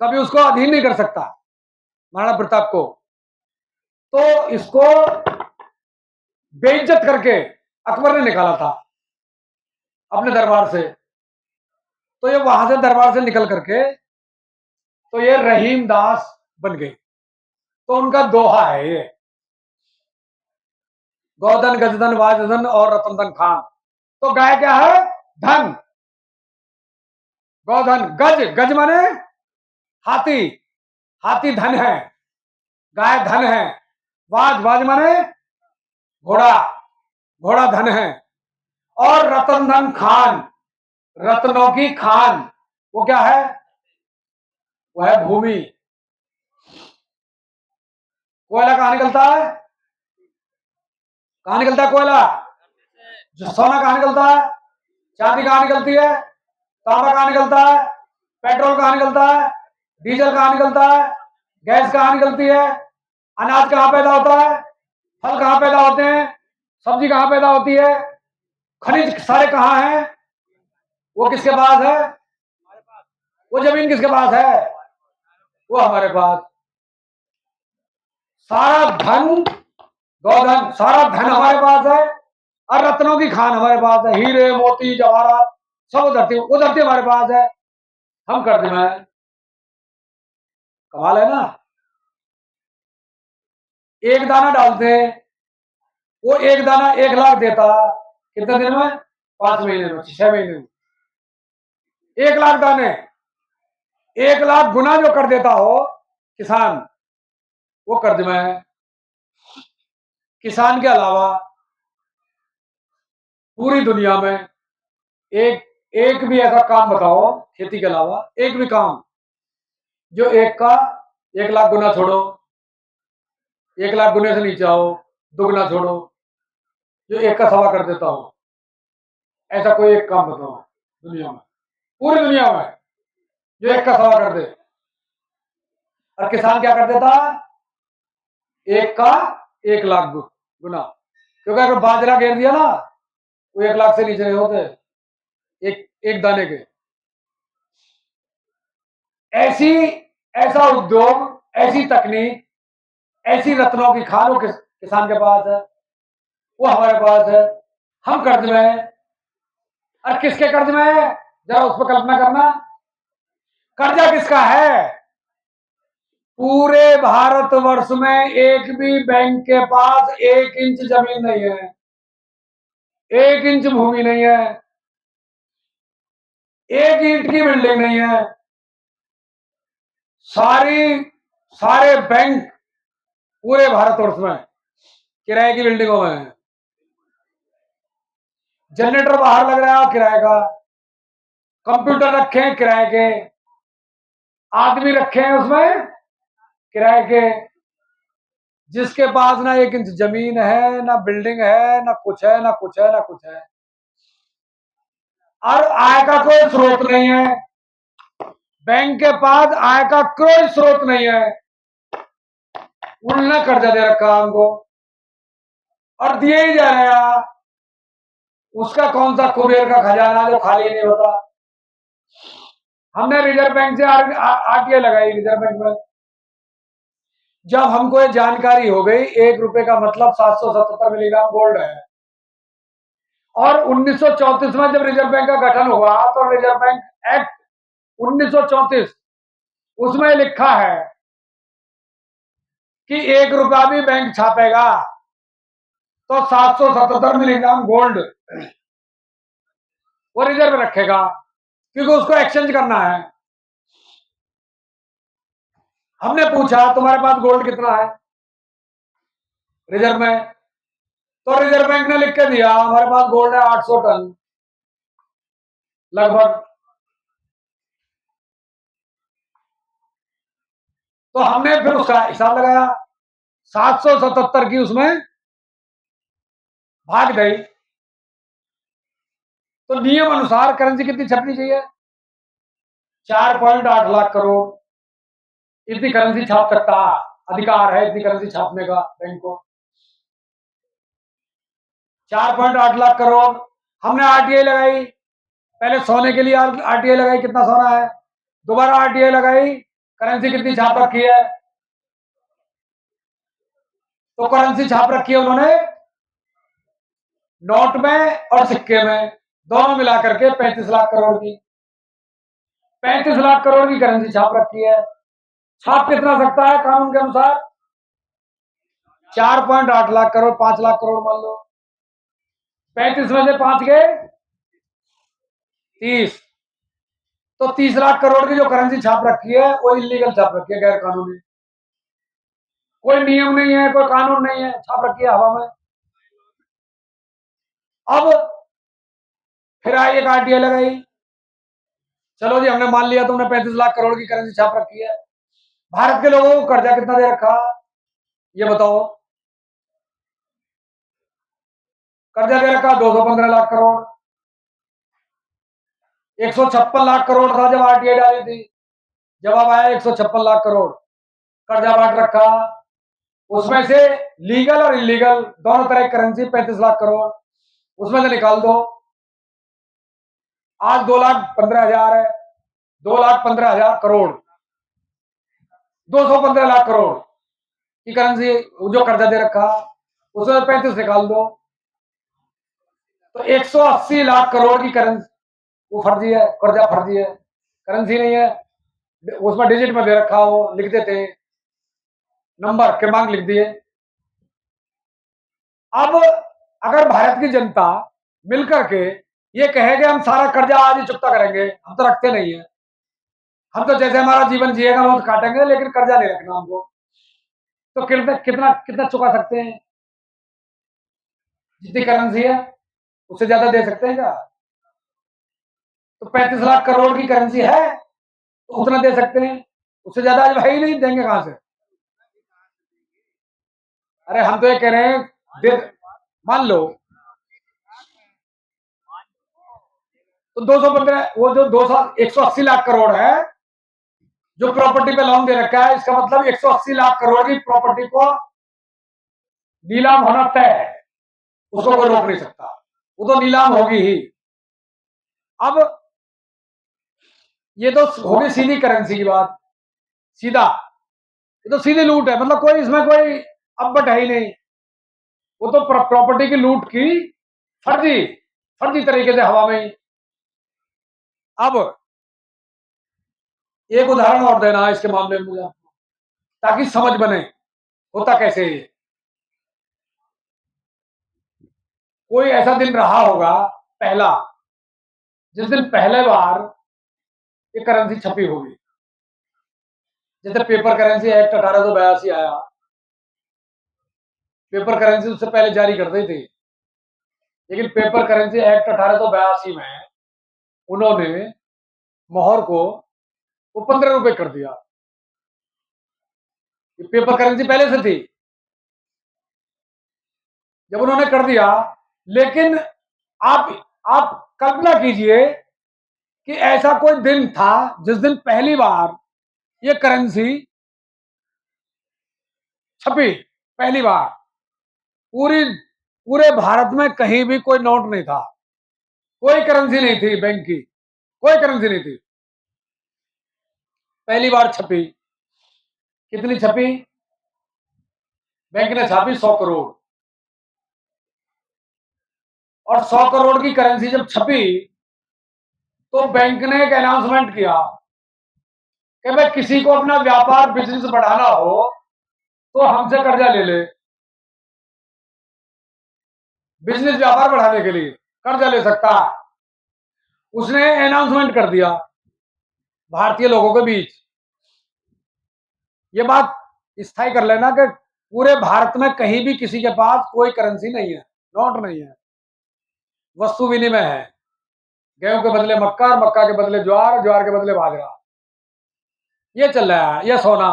कभी उसको अधीन नहीं कर सकता महाराणा प्रताप को। तो इसको बेइज्जत करके अकबर ने निकाला था अपने दरबार से। तो ये वहां से दरबार से निकल करके तो ये रहीम दास बन गए। तो उनका दोहा है ये, गौधन गजधन वाजधन और रतनधन खान। तो गाय क्या है? धन। गौधन। गज, गज माने हाथी, हाथी धन है, गाय धन है। वाज, वाज माने घोड़ा, घोड़ा धन है। और रतन धन खान, रत्नों की खान, वो क्या है? वो है भूमि। कोयला कहां निकलता है? कहां निकलता है कोयला? जो सोना कहां निकलता है? चांदी कहां निकलती है? तांबा कहां निकलता है? पेट्रोल कहां निकलता है? डीजल कहां निकलता है? गैस कहां निकलती है? अनाज कहां पैदा होता है? फल कहां पैदा होते हैं? सब्जी कहां पैदा होती है? खनिज सारे कहां हैं? वो किसके पास है? वो जमीन किसके पास है? वो हमारे पास। सारा धन, गौधन, सारा धन हमारे पास है, और रत्नों की खान हमारे पास है। हीरे मोती जवाहरात सब वो धरती हमारे पास है। हम कर देना है, कमाल है ना। एक दाना डालते हैं, वो एक दाना 1 लाख देता, कितने दिन में? 5 महीने में, 6 महीने में। 1 लाख दाने, 1 लाख गुना जो कर देता हो किसान, वो कर्ज में है। किसान के अलावा पूरी दुनिया में एक एक भी ऐसा काम बताओ, खेती के अलावा एक भी काम जो एक का 1 लाख गुना छोड़ो, 1 लाख गुने से नीचे आओ, दुगना छोड़ो, जो एक का सवा कर देता हो, ऐसा कोई एक काम बताओ दुनिया में, पूरी दुनिया में जो एक का सवा कर दे। और किसान क्या कर देता? एक का 1 लाख गुना। क्योंकि अगर बाजरा घेर दिया ना, वो 1 लाख से नीचे नहीं होते, एक एक दाने के। ऐसा उद्योग, ऐसी तकनीक, ऐसी रत्नों की खान वो किसान के पास है, वो हमारे पास है। हम कर्ज में हैं। और किसके कर्ज में है? जरा उस पर कल्पना करना। कर्जा किसका है? पूरे भारतवर्ष में एक भी बैंक के पास 1 इंच जमीन नहीं है, 1 इंच भूमि नहीं है, 1 ईंट की बिल्डिंग नहीं है। सारे बैंक पूरे भारतवर्ष में किराए की बिल्डिंगों में है। जनरेटर बाहर लग रहा है किराए का, कंप्यूटर रखे हैं किराए के, आदमी रखे हैं उसमें किराए के। जिसके पास ना 1 इंच जमीन है, ना बिल्डिंग है, ना कुछ है, ना कुछ है, ना कुछ है, और आय का कोई स्रोत नहीं है। बैंक के पास आय का कोई स्रोत नहीं है। उन्होंने कर्जा दे रखा हमको और दिए ही जा रहे हैं। उसका कौन सा कुबेर का खजाना जो खाली नहीं होता। हमने रिजर्व बैंक से आरटीआई लगाई। रिजर्व बैंक में जब हमको ये जानकारी हो गई 1 रुपए का मतलब 777 मिलीग्राम गोल्ड है, और 1934 में जब रिजर्व बैंक का गठन हुआ तो रिजर्व बैंक एक्ट 1934 उसमें लिखा है कि 1 रुपया भी बैंक छापेगा तो 777 मिलीग्राम गोल्ड वो रिजर्व रखेगा, क्योंकि उसको एक्सचेंज करना है। हमने पूछा तुम्हारे पास गोल्ड कितना है रिजर्व में, तो रिजर्व बैंक ने लिख के दिया हमारे पास गोल्ड है 800 टन लगभग। तो हमने फिर उसका हिसाब लगाया, 777 की उसमें भाग गई, तो नियम अनुसार करेंसी कितनी छपनी चाहिए? 4.8 लाख करोड़। इतनी करेंसी छाप सकता अधिकार है, इतनी करेंसी छापने का बैंक को। 4.8 लाख करोड़। हमने आरटीआई लगाई, पहले सोने के लिए आरटीआई लगाई, कितना सोना है, दोबारा आरटीआई लगाई, करेंसी कितनी छाप रखी है, तो करेंसी छाप रखी है उन्होंने नोट में और सिक्के में, दोनों मिलाकर के 35 लाख करोड़ की। 35 लाख करोड़ की करेंसी छाप रखी है। छाप कितना सकता है कानून के अनुसार? 4.8 लाख करोड़, 5 लाख करोड़ मान लो, 35 में से 5 गए 30, तो 30 लाख करोड़ की जो करेंसी छाप रखी है वो इलीगल छाप रखी है, गैर कानूनी। कोई नियम नहीं है, कोई कानून नहीं है, छाप रखी है हवा में। अब फिर आई एक आरटीआई लगाई, चलो जी हमने मान लिया तुमने 35 लाख करोड़ की करेंसी छाप रखी है। भारत के लोगों को कर्जा कितना दे रखा ये बताओ? कर्जा दे रखा 215 लाख करोड़। 156 लाख करोड़ था जब आरटीआई डाली थी, जवाब आया 156 लाख करोड़ कर्जा बांट रखा। उसमें से लीगल और इलीगल दोनों तरह की करेंसी 35 लाख करोड़, उसमें से निकाल दो। आज 2,15,000 है, 2,15,000 करोड़, 215 लाख करोड़ की करेंसी जो कर्जा दे रखा, उसमें 35 निकाल दो, तो 180 लाख करोड़ की करेंसी वो फर्जी है, कर्जा फर्जी है, करेंसी नहीं है। उसमें डिजिट में दे रखा, वो लिख देते नंबर क्रमांक लिख दिए। अब अगर भारत की जनता मिलकर के ये कहे कि हम सारा कर्जा आज ही चुकता करेंगे, हम तो रखते नहीं है, हम तो जैसे हमारा जीवन जिएगा हम तो काटेंगे, लेकिन कर्जा नहीं रखना हमको, तो कितना कितना कितना चुका सकते हैं? जितनी करेंसी है उससे ज्यादा दे सकते हैं क्या? तो 35 लाख करोड़ की करेंसी है तो उतना दे सकते हैं, उससे ज्यादा आज भाई नहीं देंगे कहां से? अरे हम तो ये कह रहे हैं, दे, मान लो तो 215, वो जो 200 180 लाख करोड़ है जो प्रॉपर्टी पे लोन दे रखा है, इसका मतलब 180 लाख करोड़ की प्रॉपर्टी को नीलाम होना तय है, उसको कोई रोक नहीं सकता, वो तो नीलाम होगी ही। अब ये तो होगी सीधी करेंसी की बात, सीधा, ये तो सीधी लूट है, मतलब कोई इसमें कोई अब्बट है ही नहीं, वो तो प्रॉपर्टी की लूट की फर्जी फर्जी तरीके से हवा में ही। अब एक उदाहरण और देना इसके मामले में मुझे, ताकि समझ बने होता कैसे है। कोई ऐसा दिन रहा होगा पहला, जिस दिन पहले बार ये करेंसी छपी होगी, जैसे पेपर करेंसी एक्ट 1882 आया, पेपर करेंसी उससे पहले जारी कर दी थी, लेकिन पेपर करेंसी एक्ट 1882 में उन्होंने मोहर को वो 15 रुपए कर दिया। ये पेपर करेंसी पहले से थी, जब उन्होंने कर दिया, लेकिन आप कल्पना कीजिए कि ऐसा कोई दिन था जिस दिन पहली बार ये करेंसी छपी, पहली बार पूरे भारत में कहीं भी कोई नोट नहीं था, कोई करेंसी नहीं थी बैंक की, कोई करेंसी नहीं थी, पहली बार छपी। कितनी छपी? बैंक ने छापी 100 करोड़, और 100 करोड़ की करेंसी जब छपी तो बैंक ने एक अनाउंसमेंट किया कि भाई किसी को अपना व्यापार बिजनेस बढ़ाना हो तो हमसे कर्जा ले ले, बिजनेस व्यापार बढ़ाने के लिए कर्जा ले सकता है। उसने अनाउंसमेंट कर दिया भारतीय लोगों के बीच। ये बात स्थायी कर लेना कि पूरे भारत में कहीं भी किसी के पास कोई करेंसी नहीं है, नोट नहीं है, वस्तु विनिमय है, गेहूं के बदले मक्का और मक्का के बदले ज्वार, ज्वार के बदले बाजरा, ये चल रहा है, ये सोना।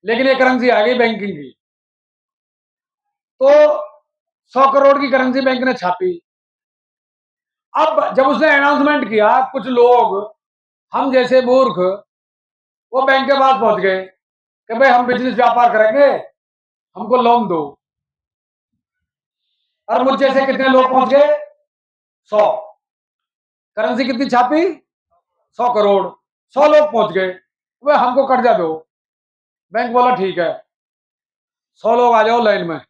लेकिन ये करेंसी आ गई बैंकिंग की, तो 100 करोड़ की करेंसी बैंक ने छापी। अब जब उसने अनाउंसमेंट किया, कुछ लोग हम जैसे मूर्ख वो बैंक के पास पहुंच गए कि भाई हम बिजनेस व्यापार करेंगे, हमको लोन दो। और मुझ जैसे कितने लोग पहुंच गए? 100। करेंसी कितनी छापी? 100 करोड़, 100 लोग पहुंच गए, वे हमको कर्जा दो। बैंक बोला ठीक है, 100 लोग आ जाओ लाइन में,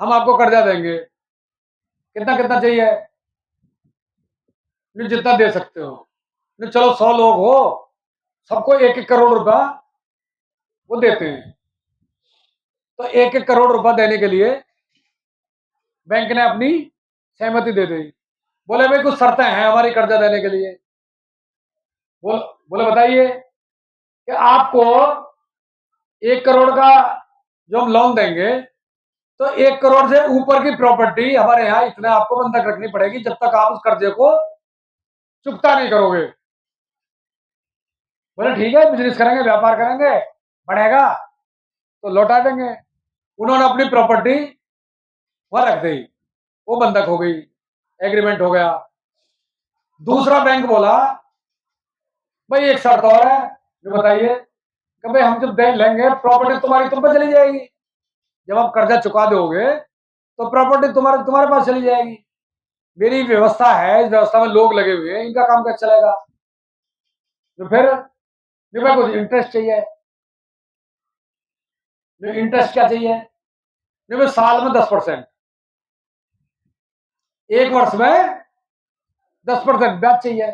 हम आपको कर्जा देंगे। कितना कितना चाहिए? नहीं जितना दे सकते हो। नहीं चलो 100 लोग हो, सबको 1-1 करोड़ रुपया वो देते हैं। तो 1-1 करोड़ रुपया देने के लिए बैंक ने अपनी सहमति दे दी। बोले भाई कुछ शर्तें हैं हमारी कर्जा देने के लिए। बोले बताइए कि आपको 1 करोड़ का जो हम लोन देंगे, तो 1 करोड़ से ऊपर की प्रॉपर्टी हमारे यहाँ इतने आपको बंधक रखनी पड़ेगी जब तक आप उस कर्जे को चुकता नहीं करोगे। बोले ठीक है, बिजनेस करेंगे, व्यापार करेंगे, बढ़ेगा तो लौटा देंगे। उन्होंने अपनी प्रॉपर्टी वहां रख दी, वो बंधक हो गई, एग्रीमेंट हो गया। दूसरा बैंक बोला भाई एक शर्त और है, जो बताइए कि भाई हम जब दे लेंगे प्रॉपर्टी तुम्हारी तुम पे चली जाएगी, जब आप कर्जा चुका दोगे तो प्रॉपर्टी तुम्हारे पास चली जाएगी। मेरी व्यवस्था है, इस व्यवस्था में लोग लगे हुए हैं, इनका काम कैसे चलेगा? तो फिर मेरे कुछ इंटरेस्ट चाहिए। इंटरेस्ट क्या चाहिए? मेरे साल में 10%, 1 वर्ष में 10% ब्याज चाहिए।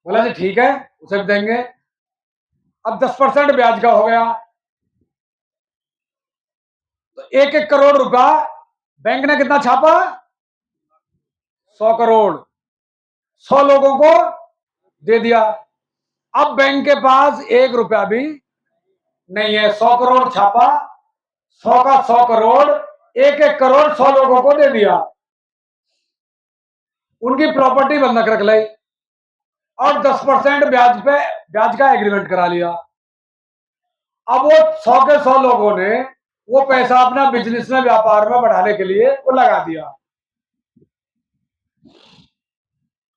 बोला जी ठीक है, उसे भी देंगे। अब 10% ब्याज का हो गया, तो 1-1 करोड़ रुपया बैंक ने कितना छापा? 100 करोड़, 100 लोगों को दे दिया। अब बैंक के पास 1 रुपया भी नहीं है, 100 करोड़ छापा, 100 का 100 करोड़ 1-1 करोड़ 100 लोगों को दे दिया, उनकी प्रॉपर्टी बंधक रख ली और 10% ब्याज का एग्रीमेंट करा लिया। अब वो 100 के 100 लोगों ने वो पैसा अपना बिजनेस में, व्यापार में बढ़ाने के लिए वो लगा दिया।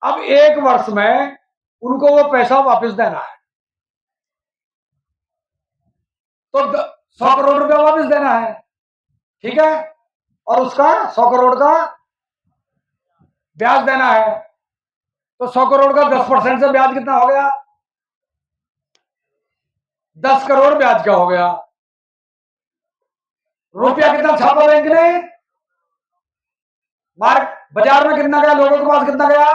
अब 1 वर्ष में उनको वो पैसा वापस देना है, तो 100 करोड़ रुपया वापस देना है, ठीक है, और उसका 100 करोड़ का ब्याज देना है। तो 100 करोड़ का 10% से ब्याज कितना हो गया? 10 करोड़ ब्याज का हो गया। रुपया कितना छापा बैंक ने? बाजार में कितना गया, लोगों के पास कितना गया?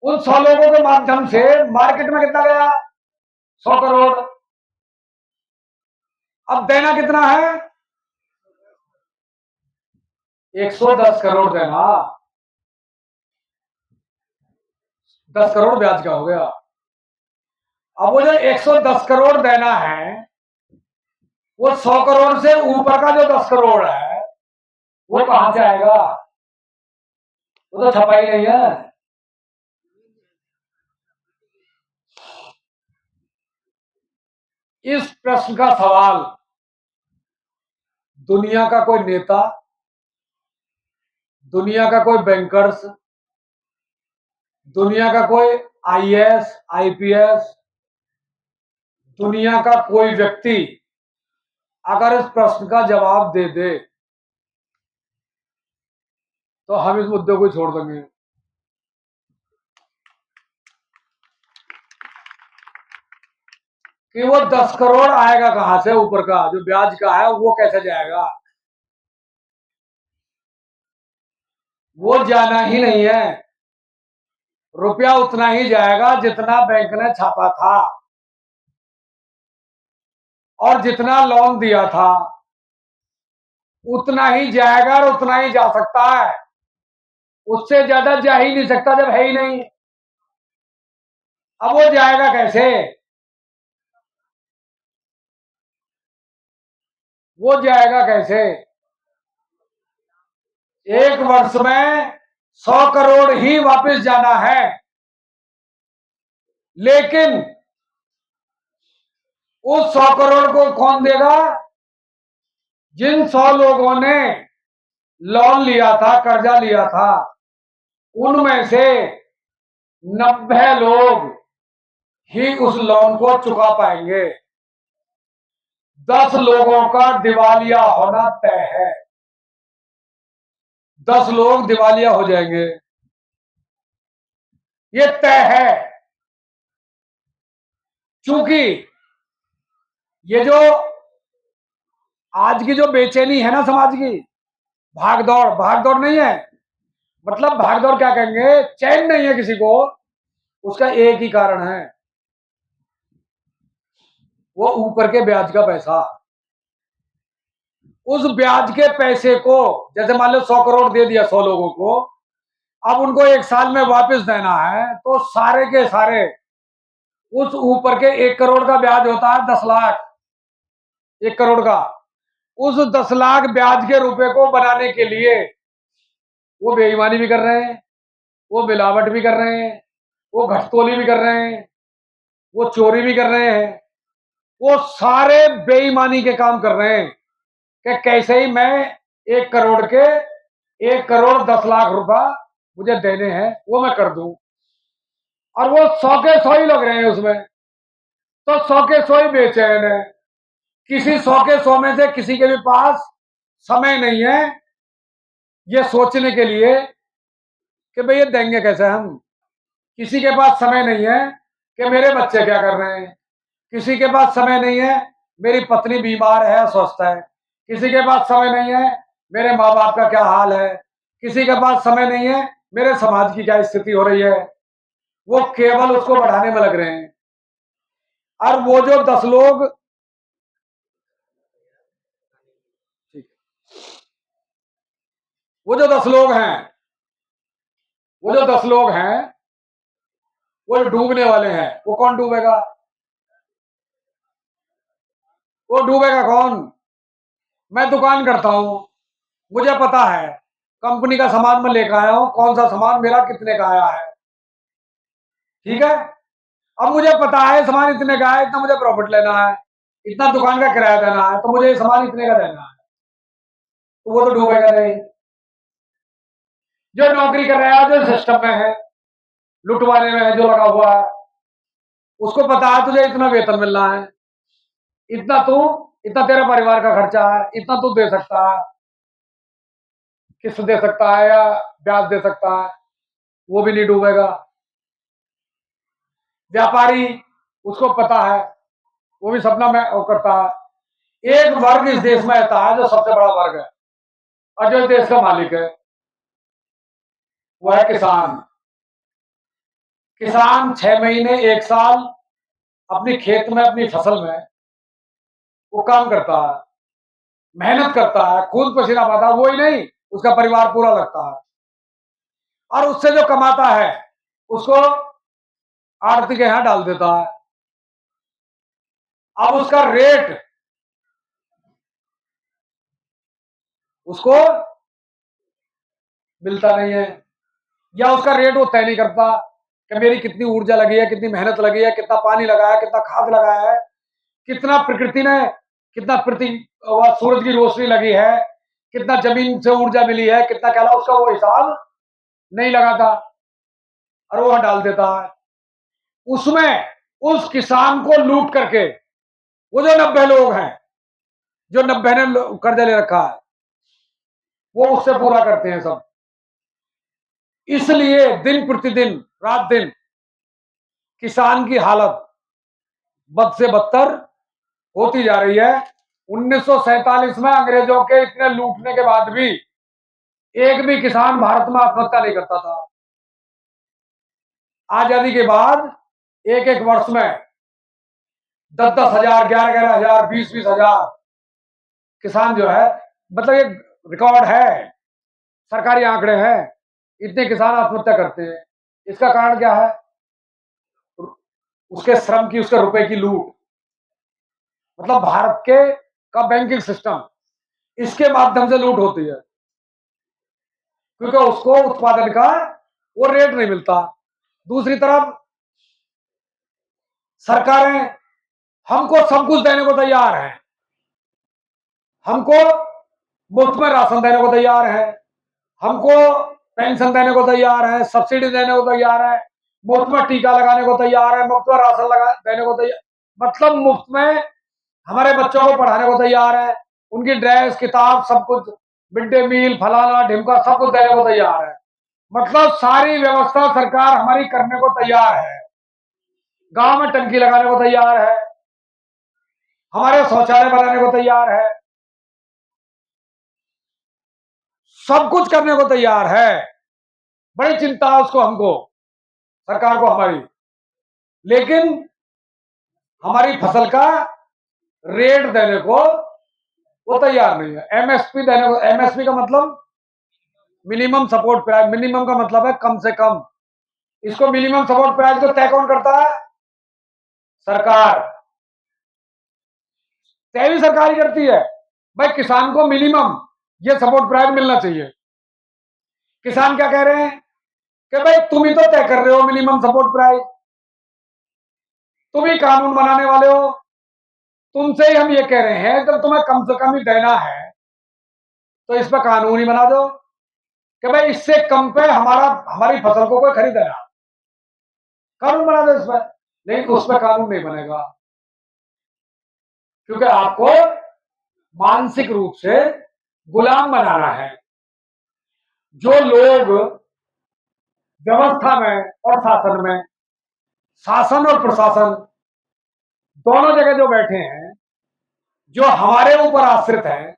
उन 100 लोगों के माध्यम से मार्केट में कितना गया? 100 करोड़। अब देना कितना है? 110 करोड़ देना। 10 करोड़ ब्याज का हो गया। अब वो जो 110 करोड़ देना है, वो 100 करोड़ से ऊपर का जो 10 करोड़ है वो कहां से आएगा? वो तो छपाई नहीं है। इस प्रश्न का सवाल दुनिया का कोई नेता, दुनिया का कोई बैंकर्स, दुनिया का कोई आईएएस, आईपीएस, दुनिया का कोई व्यक्ति अगर इस प्रश्न का जवाब दे दे तो हम इस मुद्दे को छोड़ देंगे। कि वो 10 करोड़ आएगा कहां से, ऊपर का जो ब्याज का है वो कैसे जाएगा? वो जाना ही नहीं है, रुपया उतना ही जाएगा जितना बैंक ने छापा था और जितना लोन दिया था, उतना ही जाएगा और उतना ही जा सकता है, उससे ज्यादा जा ही नहीं सकता जब है ही नहीं। अब वो जाएगा कैसे? वो जाएगा कैसे? 1 वर्ष में 100 करोड़ ही वापस जाना है, लेकिन उस 100 करोड़ को कौन देगा? जिन 100 लोगों ने लोन लिया था, कर्जा लिया था, उनमें से 90 लोग ही उस लोन को चुका पाएंगे। 10 लोगों का दिवालिया होना तय है। 10 लोग दिवालिया हो जाएंगे, ये तय है। क्योंकि ये जो आज की जो बेचैनी है ना समाज की, भाग दौड़ नहीं है, मतलब भाग दौड़ क्या कहेंगे, चैन नहीं है किसी को, उसका एक ही कारण है, वो ऊपर के ब्याज का पैसा। उस ब्याज के पैसे को, जैसे मान लो 100 करोड़ दे दिया 100 लोगों को, अब उनको 1 साल में वापस देना है, तो सारे के सारे उस ऊपर के 1 करोड़ का ब्याज होता है 10 लाख, 1 करोड़ का, उस 10 लाख ब्याज के रुपए को बनाने के लिए वो बेईमानी भी कर रहे हैं, वो मिलावट भी कर रहे हैं, वो घटतोली भी कर रहे हैं, वो चोरी भी कर रहे हैं, वो सारे बेईमानी के काम कर रहे हैं कि कैसे ही मैं 1 करोड़ के 1 करोड़ 10 लाख रुपया मुझे देने हैं वो मैं कर दूं, और वो 100 के 100 ही लग रहे हैं उसमें, तो 100 के 100 ही बेचैन है। किसी 100 के 100 में से किसी के भी पास समय नहीं है ये सोचने के लिए कि भाई ये देंगे कैसे हम। किसी के पास समय नहीं है कि मेरे बच्चे क्या कर रहे हैं, किसी के पास समय नहीं है मेरी पत्नी बीमार है, अस्वस्थ है, किसी के पास समय नहीं है मेरे माँ बाप का क्या हाल है, किसी के पास समय नहीं है मेरे समाज की क्या स्थिति हो रही है, वो केवल उसको बढ़ाने में लग रहे हैं। और वो जो 10 लोग, वो जो 10 लोग हैं, वो जो 10 लोग हैं वो डूबने वाले हैं, वो कौन डूबेगा? वो डूबेगा कौन? मैं दुकान करता हूं, मुझे पता है कंपनी का सामान मैं लेकर आया हूं, कौन सा सामान मेरा कितने का आया है, ठीक है। अब मुझे पता है सामान इतने का है, इतना मुझे प्रॉफिट लेना है, इतना दुकान का किराया देना है, तो मुझे ये सामान इतने का देना है, तो वो तो डूबेगा नहीं। जो नौकरी कर रहा है, जो सिस्टम में है, लुटवाने में है, जो लगा हुआ है, उसको पता है तुझे इतना वेतन मिलना है, इतना तू, इतना तेरा परिवार का खर्चा है, इतना तू दे सकता है, किस्त दे सकता है या ब्याज दे सकता है, वो भी नहीं डूबेगा। व्यापारी, उसको पता है, वो भी सपना में वो करता है। एक वर्ग इस देश में रहता है जो सबसे बड़ा वर्ग है और जो इस देश का मालिक है, वो है किसान। किसान 6 महीने 1 साल अपनी खेत में, अपनी फसल में वो काम करता है, मेहनत करता है, खून पसीना बहाता है, वो ही नहीं, उसका परिवार पूरा लगता है, और उससे जो कमाता है उसको आड़ती के यहां डाल देता है। अब उसका रेट उसको मिलता नहीं है, या उसका रेट वो तय नहीं करता कि मेरी कितनी ऊर्जा लगी है, कितनी मेहनत लगी है, कितना पानी लगाया है, कितना खाद लगाया है, कितना प्रकृति ने, कितना सूरज की रोशनी लगी है, कितना जमीन से ऊर्जा मिली है, कितना क्या, उसका वो हिसाब नहीं लगाता और वो डाल देता है। उसमें उस किसान को लूट करके वो जो 90 लोग हैं, जो 90 ने कर्जा ले रखा है, वो उससे पूरा करते हैं सब। इसलिए दिन प्रतिदिन, रात दिन किसान की हालत बद से बदतर होती जा रही है। 1947 में अंग्रेजों के इतने लूटने के बाद भी एक भी किसान भारत में आत्महत्या नहीं करता था। आजादी के बाद एक एक वर्ष में 10-10 हजार, 11-11 हजार, 20-20 हजार किसान जो है, मतलब एक रिकॉर्ड है, सरकारी आंकड़े हैं, इतने किसान आत्महत्या करते हैं। इसका कारण क्या है? उसके श्रम की, उसके रुपए की लूट। मतलब भारत के का बैंकिंग सिस्टम, इसके माध्यम से लूट होती है, क्योंकि उसको उत्पादन का वो रेट नहीं मिलता। दूसरी तरफ सरकारें हमको सब कुछ देने को तैयार हैं, हमको मुफ्त में राशन देने को तैयार है, हमको पेंशन देने को तैयार है, सब्सिडी देने को तैयार है, मुफ्त में टीका लगाने को तैयार है, मुफ्त में राशन लगा देने को तैयार, मतलब मुफ्त में हमारे बच्चों को पढ़ाने को तैयार है, उनकी ड्रेस, किताब, सब कुछ, मिड डे मील, फलाना ढिमका, सब कुछ देने को तैयार है। मतलब सारी व्यवस्था सरकार हमारी करने को तैयार है। गांव में टंकी लगाने को तैयार है, हमारे शौचालय बनाने को तैयार है, सब कुछ करने को तैयार है। बड़ी चिंता है उसको, हमको, सरकार को हमारी, लेकिन हमारी फसल का रेट देने को वो तैयार नहीं है। एमएसपी देने को, एमएसपी का मतलब मिनिमम सपोर्ट प्राइस, मिनिमम का मतलब है कम से कम। इसको मिनिमम सपोर्ट प्राइस को तय कौन करता है? सरकार। तय भी सरकार ही करती है। भाई किसान को मिनिमम ये सपोर्ट प्राइस मिलना चाहिए। किसान क्या कह रहे हैं कि भाई तुम ही तो तय कर रहे हो मिनिमम सपोर्ट प्राइस, तुम ही कानून बनाने वाले हो, तुमसे ही हम ये कह रहे हैं जब तुम्हें कम से कम ही देना है तो इस पर कानून ही बना दो कि भाई इससे कम पे हमारी फसल को कोई खरीदेगा, कानून बना दो इस पर। लेकिन उस पर कानून नहीं बनेगा, क्योंकि आपको मानसिक रूप से गुलाम बनाना है। जो लोग व्यवस्था में और शासन में, शासन और प्रशासन दोनों जगह जो बैठे हैं, जो हमारे ऊपर आश्रित हैं,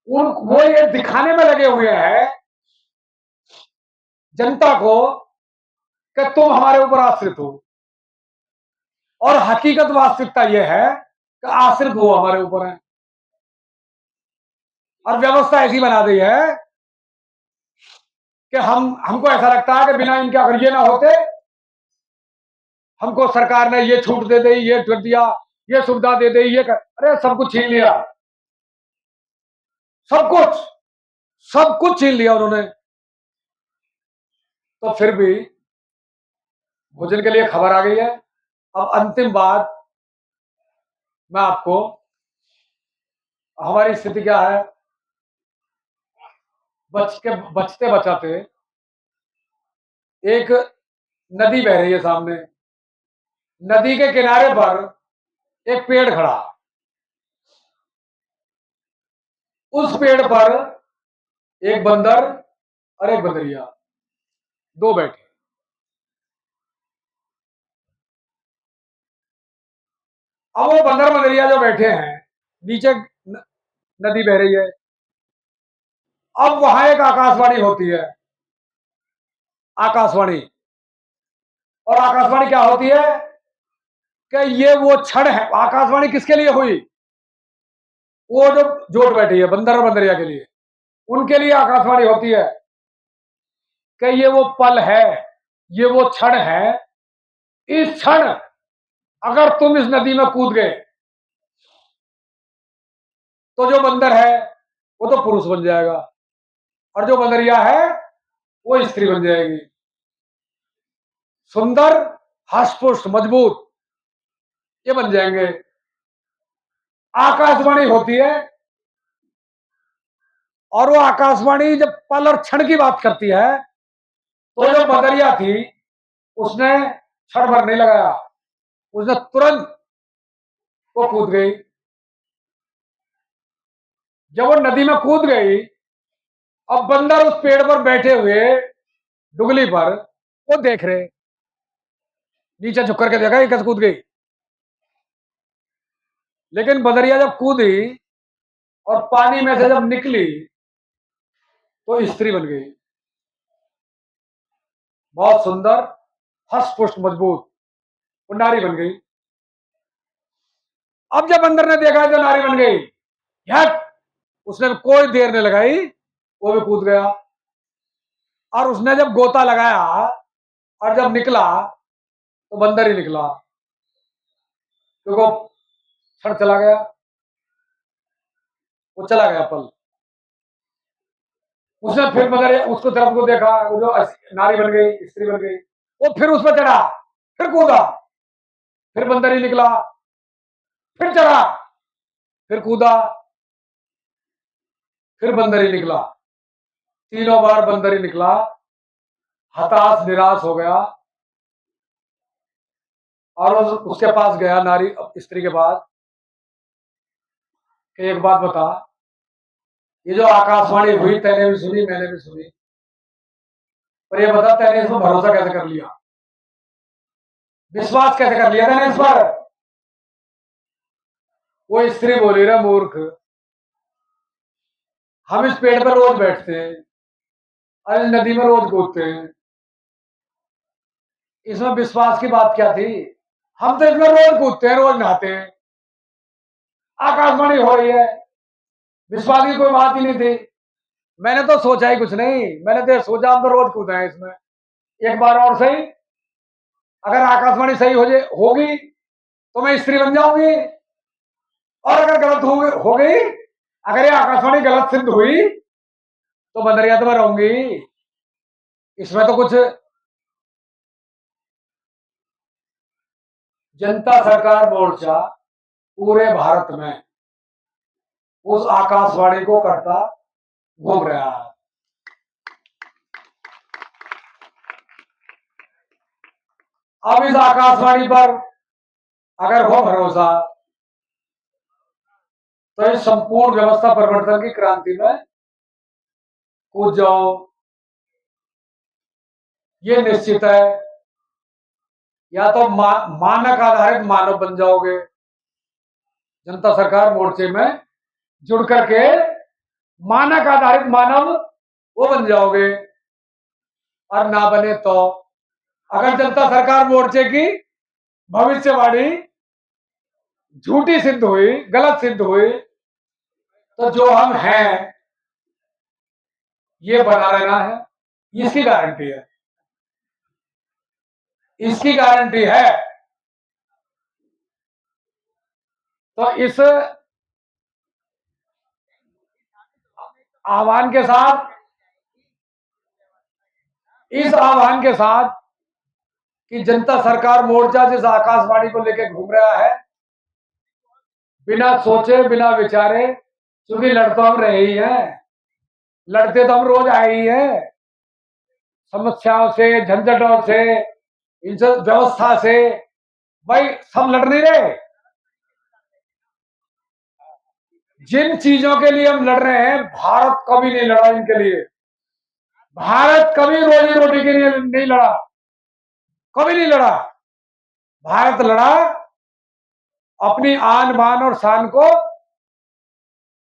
वो ये दिखाने में लगे हुए हैं जनता को कि तुम हमारे ऊपर आश्रित हो, और हकीकत वास्तविकता यह है कि आश्रित वो हमारे ऊपर है। और व्यवस्था ऐसी बना दी है कि हमको ऐसा लगता है कि बिना इनके अगर ये ना होते, हमको सरकार ने ये छूट दे दी, ये कर दिया, ये सुविधा दे दी, ये कर, अरे सब कुछ छीन लिया, सब कुछ छीन लिया उन्होंने। तो फिर भी भोजन के लिए खबर आ गई है। अब अंतिम बात मैं आपको, हमारी स्थिति क्या है, बचते बचाते एक नदी बह रही है सामने, नदी के किनारे पर एक पेड़ खड़ा, उस पेड़ पर एक बंदर और एक बंदरिया दो बैठे। अब वो बंदर बंदरिया जो बैठे हैं, नीचे नदी बह रही है। अब वहां एक आकाशवाणी होती है, आकाशवाणी। और आकाशवाणी क्या होती है कि ये वो क्षण है, आकाशवाणी किसके लिए हुई, वो जो जोट बैठी है बंदर और बंदरिया के लिए, उनके लिए आकाशवाणी होती है कि ये वो पल है, ये वो क्षण है, इस क्षण अगर तुम इस नदी में कूद गए तो जो बंदर है वो तो पुरुष बन जाएगा, और जो बंदरिया है वो स्त्री बन जाएगी। सुंदर, हष्ट-पुष्ट, मजबूत ये बन जाएंगे। आकाशवाणी होती है, और वो आकाशवाणी जब पल और क्षण की बात करती है तो जो बंदरिया थी उसने क्षण भर नहीं लगाया, उसने तुरंत वो कूद गई। जब वो नदी में कूद गई, अब बंदर उस पेड़ पर बैठे हुए डुगली पर वो देख रहे, नीचे झुक करके देखा ये कैसे कूद गई। लेकिन बंदरिया जब कूदी और पानी में से जब निकली तो स्त्री बन गई, बहुत सुंदर, हष्ट पुष्ट, मजबूत, वो नारी बन गई। अब जब बंदर ने देखा जो नारी बन गई, हट, उसने कोई देर नहीं लगाई, वो भी कूद गया। और उसने जब गोता लगाया और जब निकला तो बंदर ही निकला, क्योंकि वो क्षण चला गया, वो चला गया पल। उसने फिर बंदर उसको तरफ को देखा, वो जो नारी बन गई, स्त्री बन गई, वो फिर उस पर चढ़ा, फिर कूदा, फिर बंदर ही निकला, फिर चढ़ा, फिर कूदा, फिर बंदर ही निकला। तीनों बार बंदर ही निकला, हताश निराश हो गया, और उसके पास गया, नारी स्त्री के पास, कि एक बात बता, ये जो आकाशवाणी हुई तैने भी सुनी मैंने भी सुनी, पर ये बता तैने इसमें भरोसा कैसे कर लिया, विश्वास कैसे कर लिया तैने इस पर। वो स्त्री बोली, रे मूर्ख, हम इस पेड़ पर रोज बैठते हैं और इस नदी में रोज कूदते हैं, इसमें विश्वास की बात क्या थी, हम तो इसमें रोज कूदते हैं, रोज नहाते हैं, आकाशवाणी हो रही है, विश्वास की कोई बात ही नहीं थी। मैंने तो सोचा ही कुछ नहीं, मैंने तो सोचा हम तो रोज कूदे हैं इसमें, एक बार और सही, अगर आकाशवाणी सही होगी तो मैं स्त्री बन जाऊंगी, और अगर गलत हो गई, अगर ये आकाशवाणी गलत सिद्ध हुई तो बंदरिया तो मैं रहूंगी। इसमें तो कुछ, जनता सरकार मोर्चा पूरे भारत में उस आकाशवाणी को करता घूम रहा है। अब इस आकाशवाणी पर अगर हो भरोसा तो इस संपूर्ण व्यवस्था परिवर्तन की क्रांति में कूद जाओ, ये निश्चित है। या तो मानक आधारित मानव बन जाओगे, जनता सरकार मोर्चे में जुड़ करके मानक आधारित मानव वो बन जाओगे, और ना बने तो, अगर जनता सरकार मोर्चे की भविष्यवाणी झूठी सिद्ध हुई, गलत सिद्ध हुई, तो जो हम हैं ये बना रहना है, इसकी गारंटी है, इसकी गारंटी है। तो इस आह्वान के साथ, इस आह्वान के साथ कि जनता सरकार मोर्चा जिस आकाशवाणी को लेकर घूम रहा है, बिना सोचे बिना विचारे, क्योंकि लड़ तो हम रहे ही हैं, लड़ते तो हम रोज आए ही हैं, समस्याओं से, झंझटों से, इन व्यवस्था से, भाई सब लड़ नहीं रहे। जिन चीजों के लिए हम लड़ रहे हैं, भारत कभी नहीं लड़ा इनके लिए। भारत कभी रोजी रोटी के लिए नहीं लड़ा, कभी नहीं लड़ा। भारत लड़ा अपनी आन बान और शान को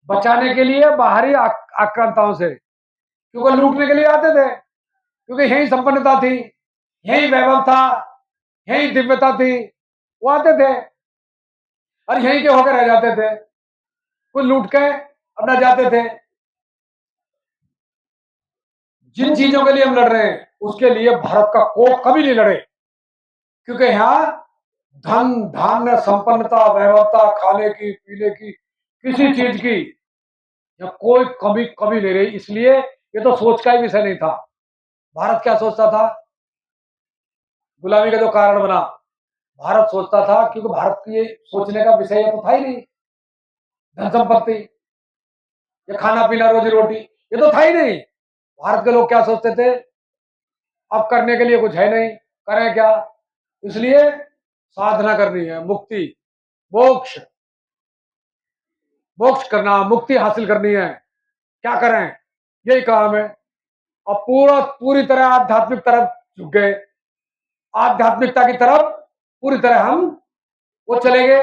बचाने के लिए बाहरी आक्रांताओं से, क्योंकि लूटने के लिए आते थे, क्योंकि यही संपन्नता थी, यही वैभव था, यही दिव्यता थी, वो आते थे और यहीं के होकर रह जाते थे, कुछ लूट के अपना जाते थे। जिन चीजों के लिए हम लड़ रहे हैं, उसके लिए भारत का कोख कभी नहीं लड़े, क्योंकि यहाँ धन धान्य संपन्नता वैभवता, खाने की पीने की किसी चीज की या कोई कमी कभी नहीं रही। इसलिए ये तो सोच का ही विषय नहीं था। भारत क्या सोचता था? गुलामी का जो कारण बना, भारत सोचता था, क्योंकि भारत की ये सोचने का विषय तो था ही नहीं, धन संपत्ति, ये खाना पीना रोजी रोटी, ये तो था ही नहीं। भारत के लोग क्या सोचते थे? अब करने के लिए कुछ है नहीं, करें क्या? इसलिए साधना करनी है, मुक्ति, मोक्ष, मोक्ष करना, मुक्ति हासिल करनी है। क्या करें? यही काम है। अब पूरी तरह आध्यात्मिक तरफ झुक गए, आध्यात्मिकता की तरफ पूरी तरह हम वो चले गए।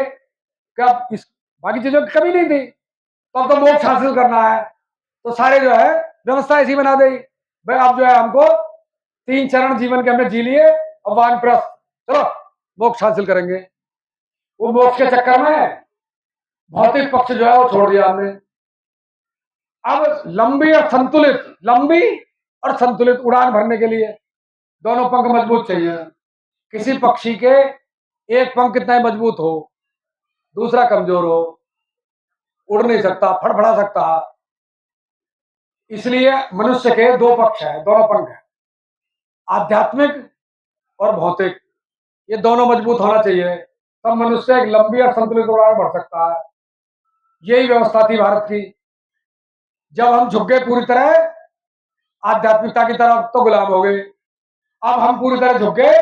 क्या इस बाकी चीजों की कमी नहीं थी, तो अब तो मोक्ष हासिल करना है, तो सारे जो है व्यवस्था ऐसी बना दी, भाई अब जो है हमको 3 चरण जीवन के हमने जी लिए, अब वानप्रस्थ, चलो मोक्ष हासिल करेंगे। वो मोक्ष के चक्कर में भौतिक पक्ष जो है वो छोड़ दिया हमने। अब लंबी और संतुलित उड़ान भरने के लिए दोनों पंख मजबूत चाहिए। किसी पक्षी के एक पंख कितना ही मजबूत हो, दूसरा कमजोर हो, उड़ नहीं सकता, फड़फड़ा सकता। इसलिए मनुष्य के 2 पक्ष है, दोनों पंख है, आध्यात्मिक और भौतिक, ये दोनों मजबूत होना चाहिए, तब मनुष्य एक लंबी और संतुलित उड़ान भर सकता है। यही व्यवस्था थी भारत की। जब हम झुक गए पूरी तरह आध्यात्मिकता की तरफ, तो गुलाम हो गए। अब हम पूरी तरह झुक गए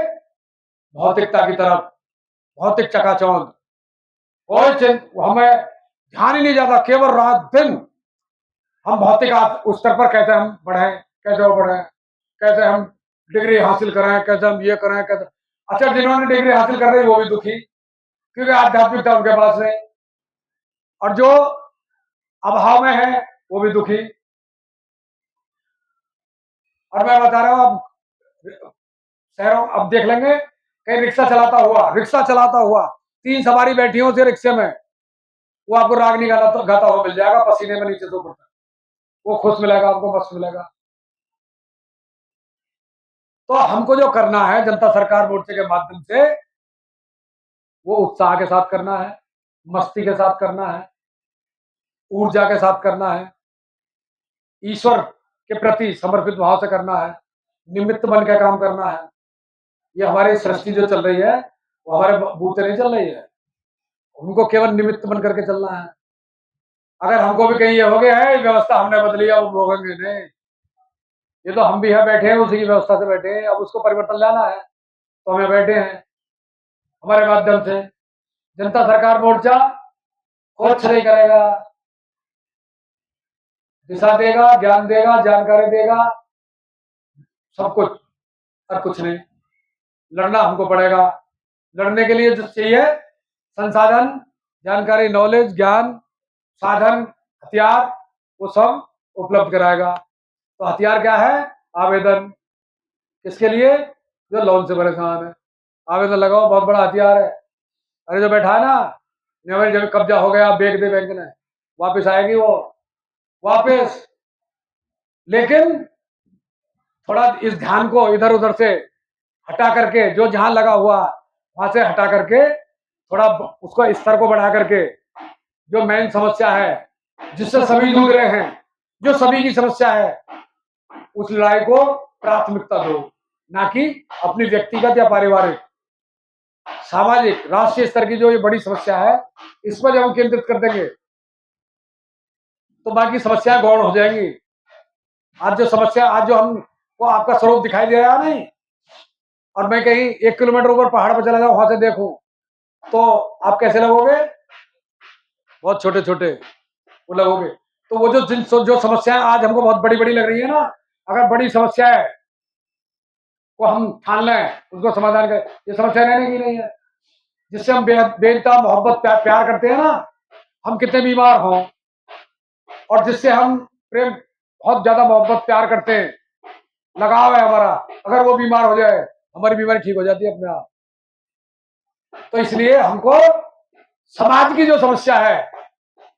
भौतिकता की तरफ, भौतिक चकाचौंध, कोई हमें ध्यान ही नहीं जाता, केवल रात दिन हम भौतिक उस स्तर पर कैसे हम बढ़े, कैसे वो बढ़े, कैसे हम डिग्री हासिल करें, कैसे हम ये करें, कैसे। अच्छा, जिन्होंने डिग्री हासिल कर रही वो भी दुखी, क्योंकि आध्यात्मिकता उनके पास नहीं, और जो अभाव में है वो भी दुखी। और मैं बता रहा हूं, अब शहरों, अब देख लेंगे कहीं रिक्शा चलाता हुआ 3 सवारी बैठी हो उसे रिक्शे में, वो आपको राग नहीं गाता हुआ मिल जाएगा, पसीने में नीचे से ऊपर तक, वो खुश मिलेगा, आपको मस्त मिलेगा। तो हमको जो करना है जनता सरकार मोर्चे के माध्यम से, वो उत्साह के साथ करना है, मस्ती के साथ करना है, ऊर्जा के साथ करना है, ईश्वर के प्रति समर्पित भाव से करना है, निमित्त बन के काम करना है। ये हमारी सृष्टि जो चल रही है, वो हमारे बूते नहीं चल रही है, उनको केवल निमित्त बन करके चलना है। अगर हमको भी कहीं ये हो गया है व्यवस्था हमने बदली, अब भोगेंगे नहीं, ये तो हम भी है बैठे हैं, उसी की व्यवस्था से बैठे हैं, अब उसको परिवर्तन लाना है, तो हमें बैठे हैं। हमारे माध्यम से जनता सरकार मोर्चा कुछ नहीं करेगा, दिशा देगा, ज्ञान देगा, जानकारी देगा, सब कुछ, और कुछ नहीं। लड़ना हमको पड़ेगा। लड़ने के लिए जो चाहिए संसाधन, जानकारी, नॉलेज, ज्ञान, साधन, हथियार, वो सब उपलब्ध कराएगा। तो हथियार क्या है? आवेदन। किसके लिए? जो लोन से परेशान है, आवेदन लगाओ, बहुत बड़ा हथियार है। अरे जो बैठा है ना, जब कब्जा हो गया, बेच दे बैंक ने, वापस आएगी वो, वापस। लेकिन थोड़ा इस ध्यान को इधर उधर से हटा करके, जो जहां लगा हुआ वहां से हटा करके, थोड़ा उसको स्तर को बढ़ा करके, जो मेन समस्या है जिससे सभी जूझ रहे हैं, जो सभी की समस्या है, उस लड़ाई को प्राथमिकता दो, ना कि अपनी व्यक्तिगत या पारिवारिक, सामाजिक, राष्ट्रीय स्तर की जो ये बड़ी समस्या है, इस पर जब हम केंद्रित कर देंगे तो बाकी समस्याएं गौण हो जाएंगी। आज जो हमको आपका स्वरूप दिखाई दे रहा है नहीं, और मैं कहीं 1 किलोमीटर ऊपर पहाड़ पर चला जाऊं, वहां से देखूं, तो आप कैसे लगोगे? बहुत छोटे छोटे वो लगोगे। तो वो जो समस्याएं आज हमको बहुत बड़ी बड़ी लग रही है ना, अगर बड़ी समस्या है वो हम ठान लें, उसको समाधान करें, ये समस्या रहने की नहीं है। जिससे हम बेइंतहा मोहब्बत प्यार करते हैं ना, हम कितने बीमार हों, और जिससे हम प्रेम बहुत ज्यादा मोहब्बत प्यार करते हैं, लगाव है हमारा, अगर वो बीमार हो जाए, हमारी बीमारी ठीक हो जाती है अपने आप। तो इसलिए हमको समाज की जो समस्या है,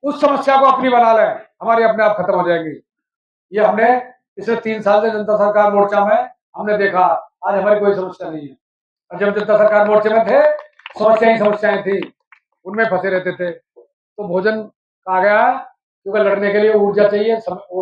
उस समस्या को अपनी बना लें, हमारी अपने आप खत्म हो जाएंगी। ये हमने पिछले 3 साल से जनता सरकार मोर्चा में हमने देखा। आज हमारी कोई समस्या नहीं है। और जब जनता सरकार मोर्चे में थे, समस्याएं थी, उनमें फंसे रहते थे। तो भोजन आ गया, क्योंकि लड़ने के लिए ऊर्जा चाहिए,